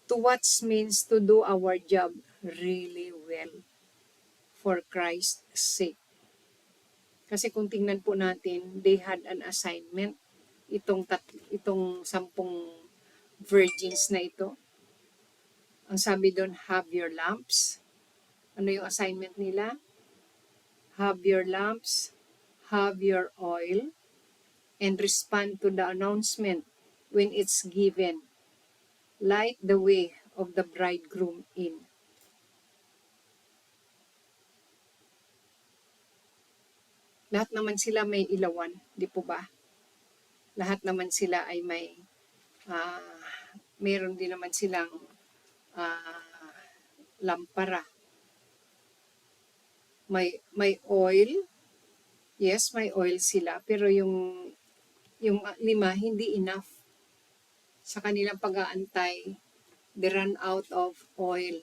To watch means to do our job really well for Christ's sake. Kasi kung tingnan po natin, they had an assignment, itong 10 virgins na ito. Ang sabi doon, have your lamps. Ano yung assignment nila? Have your lamps, have your oil, and respond to the announcement when it's given. Light the way of the bridegroom in. Lahat naman sila may ilawan, di po ba? Lahat naman sila ay meron din naman silang lampara. May oil. Yes, may oil sila, pero yung 5 hindi enough. Sa kanilang pag-aantay, they run out of oil.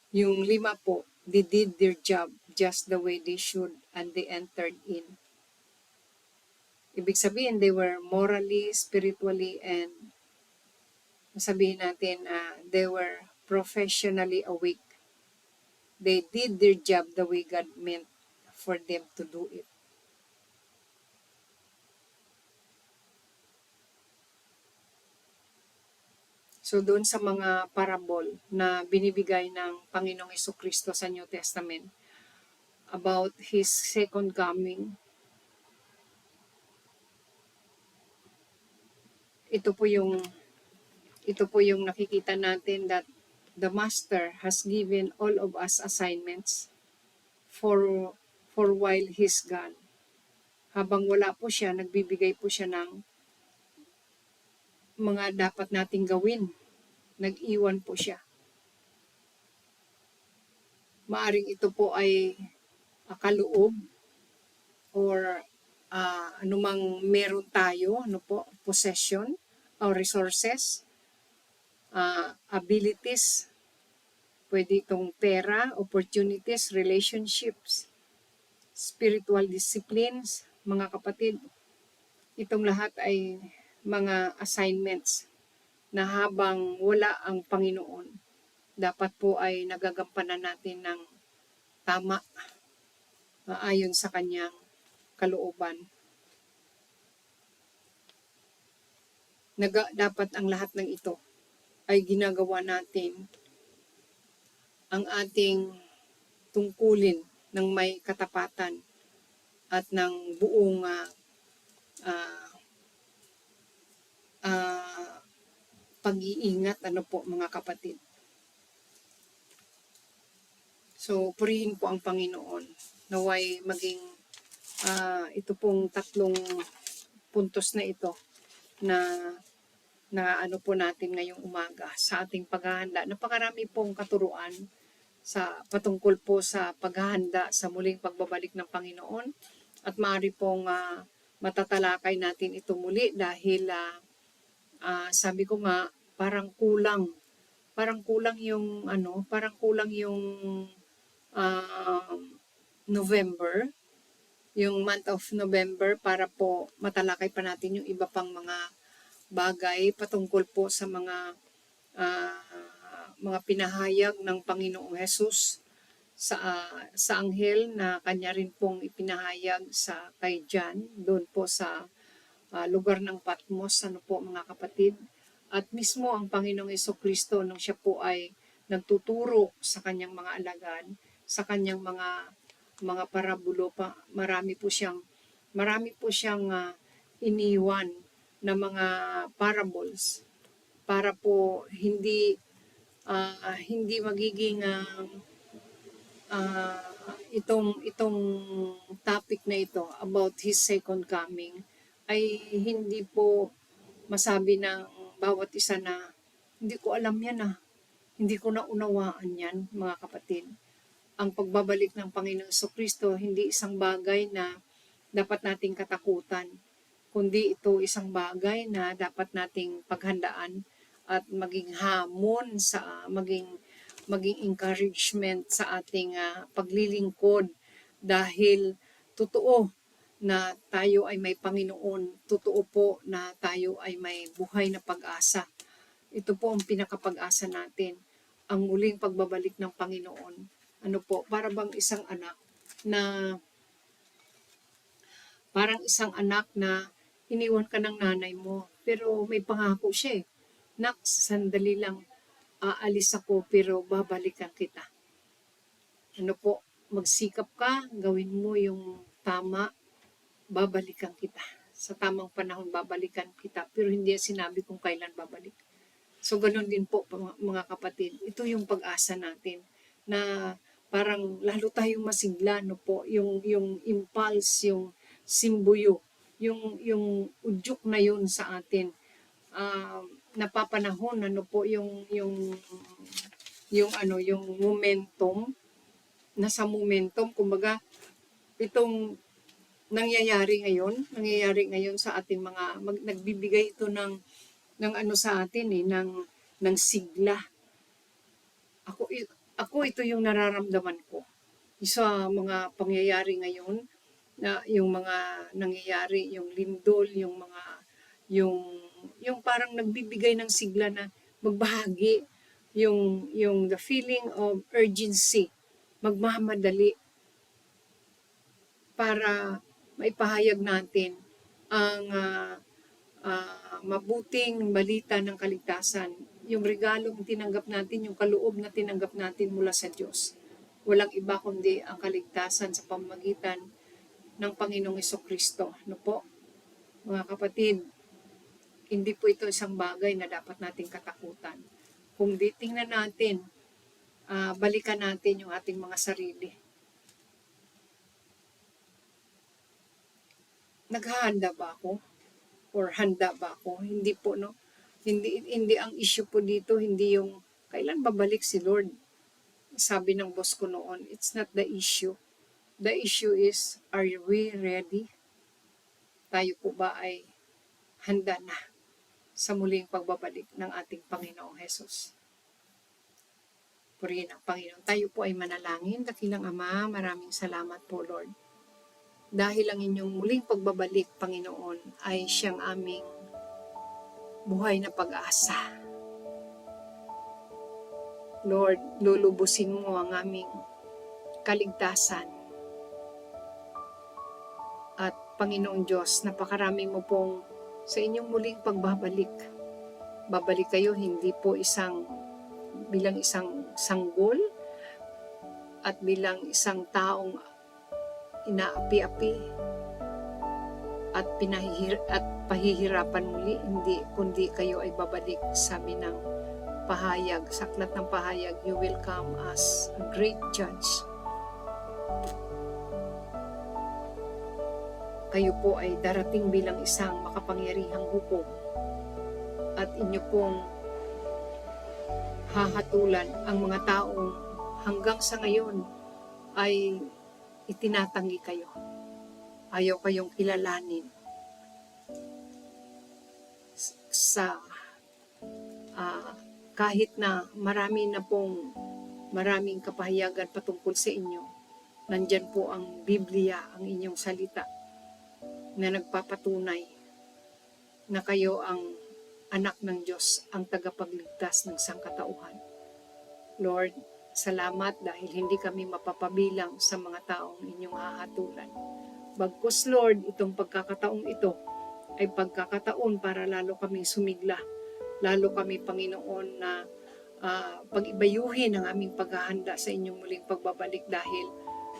Yung 5 po, they did their job just the way they should, and they entered in. Ibig sabihin, they were morally, spiritually, and sabihin natin, they were professionally awake. They did their job the way God meant for them to do it. So doon sa mga parable na binibigay ng Panginoong Jesucristo sa New Testament about His second coming, ito po yung nakikita natin that the Master has given all of us assignments for while He's gone. Habang wala po siya, nagbibigay po siya ng mga dapat nating gawin. Nag-iwan po siya. Maaring ito po ay kaloob or anumang meron tayo, possession or resources, abilities, pwede itong pera, opportunities, relationships, spiritual disciplines, mga kapatid. Itong lahat ay mga assignments na habang wala ang Panginoon, dapat po ay nagagampanan natin ng tama ayon sa kanyang kalooban. Dapat ang lahat ng ito ay ginagawa natin ang ating tungkulin ng may katapatan at ng buong pag-iingat, mga kapatid. So, purihin po ang Panginoon. Naway maging ito pong 3 puntos na ito na na ano po natin ngayong umaga sa ating paghahanda. Napakarami pong katuruan sa patungkol po sa paghahanda sa muling pagbabalik ng Panginoon at maaari pong matatalakay natin ito muli dahil sabi ko nga parang kulang yung November, yung month of November para po matalakay pa natin yung iba pang mga bagay patungkol po sa mga pinahayag ng Panginoong Hesus sa anghel na kanya rin pong ipinahayag sa kay John doon po sa lugar ng Patmos, ano po mga kapatid. At mismo ang Panginoong Jesucristo nung siya po ay nagtuturo sa kanyang mga alagad, sa kanyang mga parabulo pa, marami po siyang iniwan na mga parables para po hindi magiging itong topic na ito about His second coming ay hindi po masabi ng bawat isa na hindi ko alam yan hindi ko naunawaan yan mga kapatid. Ang pagbabalik ng Panginoong Jesucristo hindi isang bagay na dapat nating katakutan, kundi ito isang bagay na dapat nating paghandaan at maging hamon maging encouragement sa ating paglilingkod dahil totoo na tayo ay may Panginoon, totoo po na tayo ay may buhay na pag-asa. Ito po ang pinakapag-asa natin, ang muling pagbabalik ng Panginoon. Ano po, parang isang anak na iniwan ka ng nanay mo, pero may pangako siya Nak, sandali lang, aalis ako pero babalikan kita. Ano po, magsikap ka, gawin mo yung tama, babalikan kita. Sa tamang panahon, babalikan kita. Pero hindi sinabi kung kailan babalik. So, ganun din po, mga kapatid. Ito yung pag-asa natin na parang lalo tayong masigla, no po, yung impulse, yung simbuyo, yung udyok na yun sa atin. Napapanahon, ano po, yung momentum, nasa momentum, kumbaga, itong nangyayari ngayon sa ating mga nagbibigay ito ng ano sa atin ng sigla. Ako ito yung nararamdaman ko sa mga pangyayari ngayon na yung mga nangyayari, yung lindol, yung parang nagbibigay ng sigla na magbahagi, yung the feeling of urgency, magmamadali para maipahayag natin ang mabuting balita ng kaligtasan, yung regalong tinanggap natin, yung kaloob na tinanggap natin mula sa Diyos. Walang iba kundi ang kaligtasan sa pamamagitan ng Panginoong Jesucristo. Ano po? Mga kapatid, hindi po ito isang bagay na dapat nating katakutan. Kung tingnan natin, balikan natin yung ating mga sarili. Naghahanda ba ako? Or handa ba ako? Hindi po, no? Hindi ang issue po dito, hindi yung kailan babalik si Lord. Sabi ng boss ko noon, it's not the issue. The issue is, are we ready? Tayo po ba ay handa na sa muling pagbabalik ng ating Panginoong Hesus? Purihin ang Panginoon. Tayo po ay manalangin. Dakilang Ama, maraming salamat po, Lord. Dahil ang inyong muling pagbabalik, Panginoon, ay siyang aming buhay na pag-asa. Lord, lulubusin mo ang aming kaligtasan. At Panginoong Diyos, napakarami mo pong sa inyong muling pagbabalik. Babalik kayo hindi po bilang isang sanggol at bilang isang taong inaapi-api at pahihirapan muli, hindi kundi kayo ay babalik. Sabi ng pahayag, sa aklat ng pahayag, you will come as a great judge. Kayo po ay darating bilang isang makapangyarihang hukom at inyo pong hahatulan ang mga taong hanggang sa ngayon ay itinatanggi kayo. Ayaw kayong kilalanin sa kahit na maraming kapahayagan patungkol sa inyo, nandyan po ang Biblia, ang inyong salita, na nagpapatunay na kayo ang anak ng Diyos, ang tagapagligtas ng sangkatauhan. Lord, salamat dahil hindi kami mapapabilang sa mga taong inyong hahatulan. Bagkus Lord, itong pagkakataong ito ay pagkakataon para lalo kaming sumigla, lalo kami, Panginoon, na pag-ibayuhin ang aming paghahanda sa inyong muling pagbabalik dahil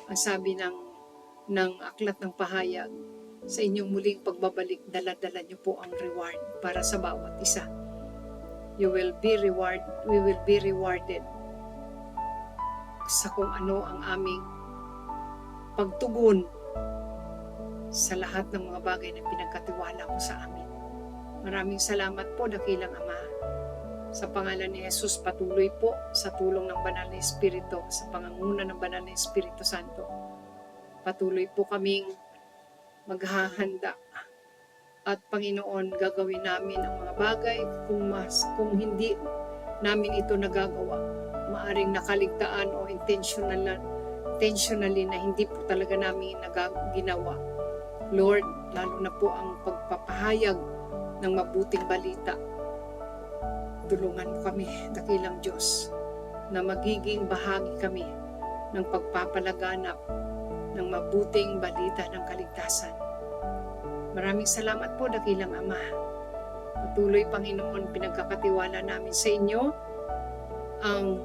ang sabi ng aklat ng pahayag, sa inyong muling pagbabalik, dala-dala niyo po ang reward para sa bawat isa. We will be rewarded sa kung ano ang aming pagtugon sa lahat ng mga bagay na pinagkatiwala mo sa amin. Maraming salamat po, dakilang Ama. Sa pangalan ni Jesus, patuloy po sa tulong ng Banal na Espiritu, sa panganguna ng Banal na Espiritu Santo. Patuloy po kaming maghahanda. At Panginoon, gagawin namin ang mga bagay kung hindi namin ito nagagawa. Maaring nakaligtaan o intentionally na hindi po talaga namin ginawa. Lord, lalo na po ang pagpapahayag ng mabuting balita. Tulungan mo kami, dakilang Diyos, na magiging bahagi kami ng pagpapalaganap ng mabuting balita ng kaligtasan. Maraming salamat po, dakilang Ama. Patuloy, Panginoon, pinagkakatiwala namin sa inyo ang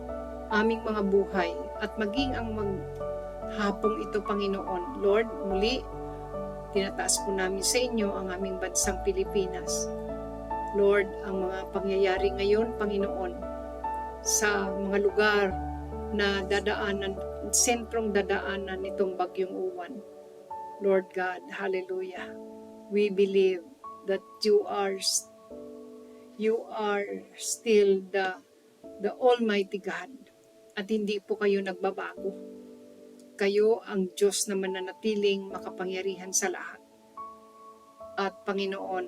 aming mga buhay at maging ang maghapong ito, Panginoon. Lord, muli, tinataas po namin sa inyo ang aming bansang Pilipinas. Lord, ang mga pangyayari ngayon, Panginoon, sa mga lugar na sentrong dadaanan nitong bagyong uwan. Lord God, hallelujah. We believe that you are still the Almighty God at hindi po kayo nagbabago. Kayo ang Diyos na mananatiling makapangyarihan sa lahat. At Panginoon,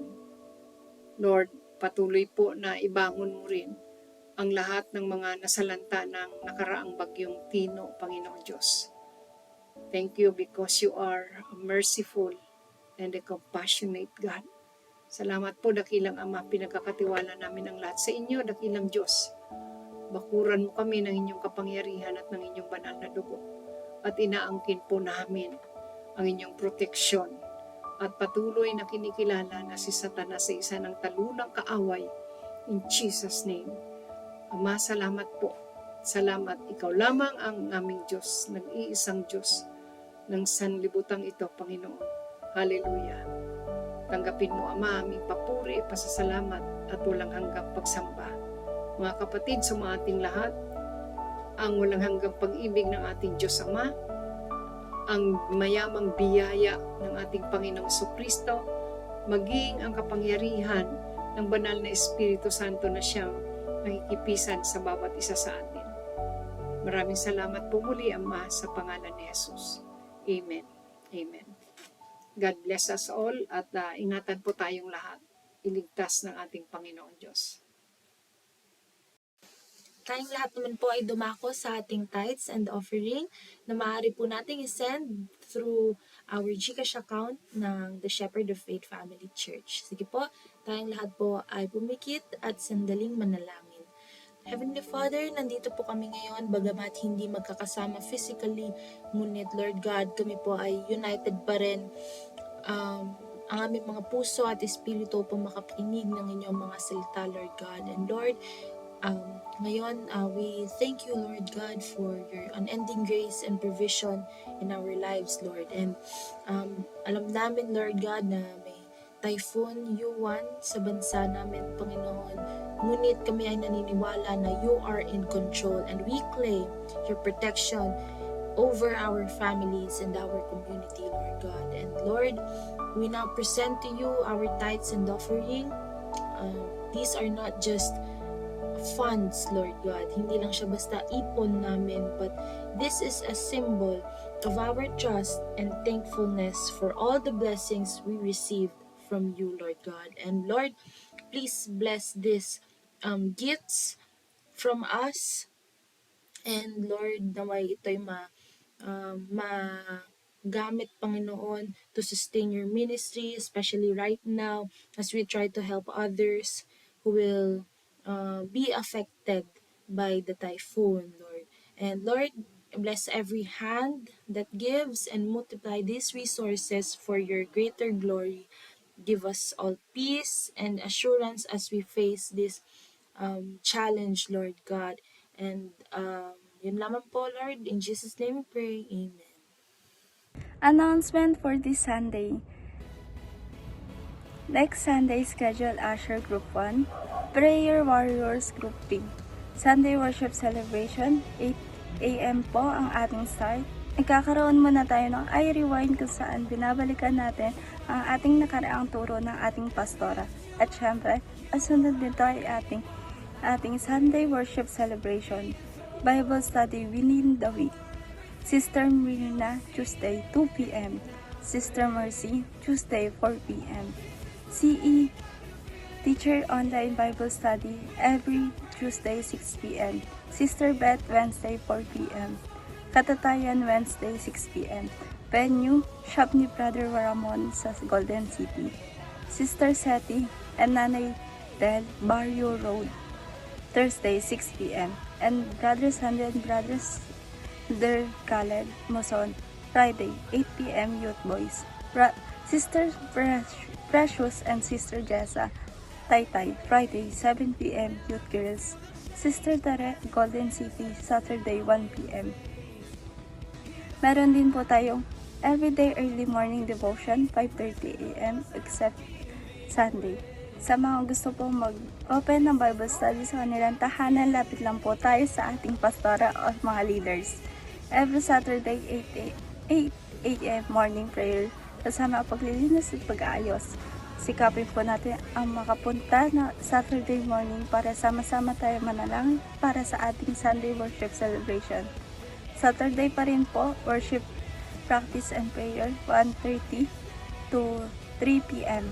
Lord, patuloy po na ibangon mo rin ang lahat ng mga nasalanta ng nakaraang bagyong Tino, Panginoon Diyos. Thank you because you are a merciful and a compassionate God. Salamat po, dakilang Ama, pinagkakatiwala namin ang lahat sa inyo, dakilang Diyos. Bakuran mo kami ng inyong kapangyarihan at ng inyong banal na dugo. At inaangkin po namin ang inyong proteksyon at patuloy na kinikilala na si Satanas sa isa ng talunang kaaway in Jesus' name. Ama, salamat po. Salamat, ikaw lamang ang aming Diyos, nag-iisang Diyos ng sanlibutan ito, Panginoon. Hallelujah. Tanggapin mo, Ama, aming papuri, pasasalamat at walang hanggang pagsamba. Mga kapatid, sumating lahat, ang walang hanggang pag-ibig ng ating Diyos Ama, ang mayamang biyaya ng ating Panginoong Jesucristo, maging ang kapangyarihan ng banal na Espiritu Santo na siyang nakikipisan sa bawat isa sa atin. Maraming salamat po muli, Ama, sa pangalan ni Jesus. Amen. Amen. God bless us all at ingatan po tayong lahat. Iligtas ng ating Panginoon Diyos. Tayong lahat naman po ay dumako sa ating tithes and offering na maaari po nating isend through our GCash account ng The Shepherd of Faith Family Church. Sige po, tayong lahat po ay pumikit at sandaling manalangin. Heavenly Father, nandito po kami ngayon bagamat hindi magkakasama physically, ngunit Lord God, kami po ay united pa rin. Ang aming mga puso at espiritu po makakinig ng inyong mga salita, Lord God. And Lord, ngayon, we thank you, Lord God, for your unending grace and provision in our lives, Lord. And alam namin, Lord God, na may Typhoon Yuan sa bansa namin, Panginoon. Ngunit kami ay naniniwala na you are in control and we claim your protection over our families and our community, Lord God. And Lord, we now present to you our tithes and offering. these are not just funds, Lord God. Hindi lang siya basta ipon namin, but this is a symbol of our trust and thankfulness for all the blessings we received from you, Lord God. And Lord, please bless these gifts from us. And Lord, naway ito'y magamit, Panginoon, to sustain your ministry, especially right now as we try to help others who will be affected by the typhoon, Lord. And Lord, bless every hand that gives and multiply these resources for your greater glory. Give us all peace and assurance as we face this challenge, Lord God. And yun lamang po, Lord. In Jesus' name we pray. Amen. Announcement for this Sunday. Next Sunday, schedule Asher Group 1, Prayer Warriors Group 3. Sunday Worship Celebration, 8 a.m. po ang ating start. Nagkakaroon muna tayo ng i-rewind kung saan binabalikan natin ang ating nakaraang turo ng ating pastora. At syempre, asunod nito ay ating Sunday Worship Celebration, Bible Study within the week. Sister Mirna, Tuesday, 2 p.m. Sister Mercy, Tuesday, 4 p.m. CE Teacher Online Bible Study every Tuesday, 6 p.m. Sister Beth, Wednesday, 4 p.m. Katatayan, Wednesday, 6 p.m. Venue, shop ni Brother Ramon sa Golden City. Sister Seti and Nanay Del, Barrio Road, Thursday, 6 p.m. And Brother Sandy and Brothers Der Khaled, Muson, Friday, 8 p.m. Youth Boys. Sister Precious and Sister Jessa, Taytay, Friday, 7 p.m. Youth Girls. Sister Tare, Golden City, Saturday, 1 p.m. Meron din po tayong everyday early morning devotion, 5:30 a.m. except Sunday. Sa mga gusto pong mag-open ng Bible study sa kanilang tahanan, lapit lang po tayo sa ating pastora o mga leaders. Every Saturday, 8 a.m. morning prayer, kasama ang paglilinis at pag-aayos. Sikapin po natin ang makapunta na Saturday morning para sama-sama tayo manalangin para sa ating Sunday worship celebration. Saturday pa rin po, worship, practice and prayer, 1:30 to 3 p.m.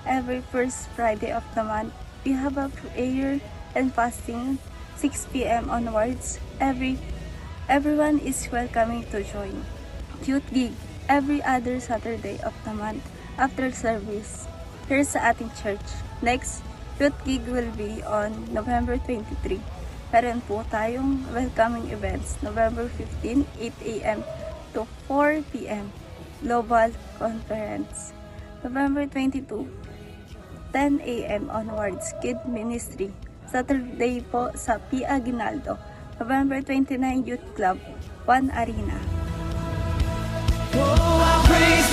Every first Friday of the month, we have a prayer and fasting, 6 p.m. onwards. Everyone is welcoming to join. Youth gig, every other Saturday of the month after service here sa ating church. Next, youth gig will be on November 23. Meron po tayong welcoming events, November 15, 8 a.m. to 4 p.m. Global Conference. November 22, 10 a.m. onwards, Kid Ministry. Saturday po sa P. Aguinaldo. November 29, Youth Club, 1 Arena. Oh, I praise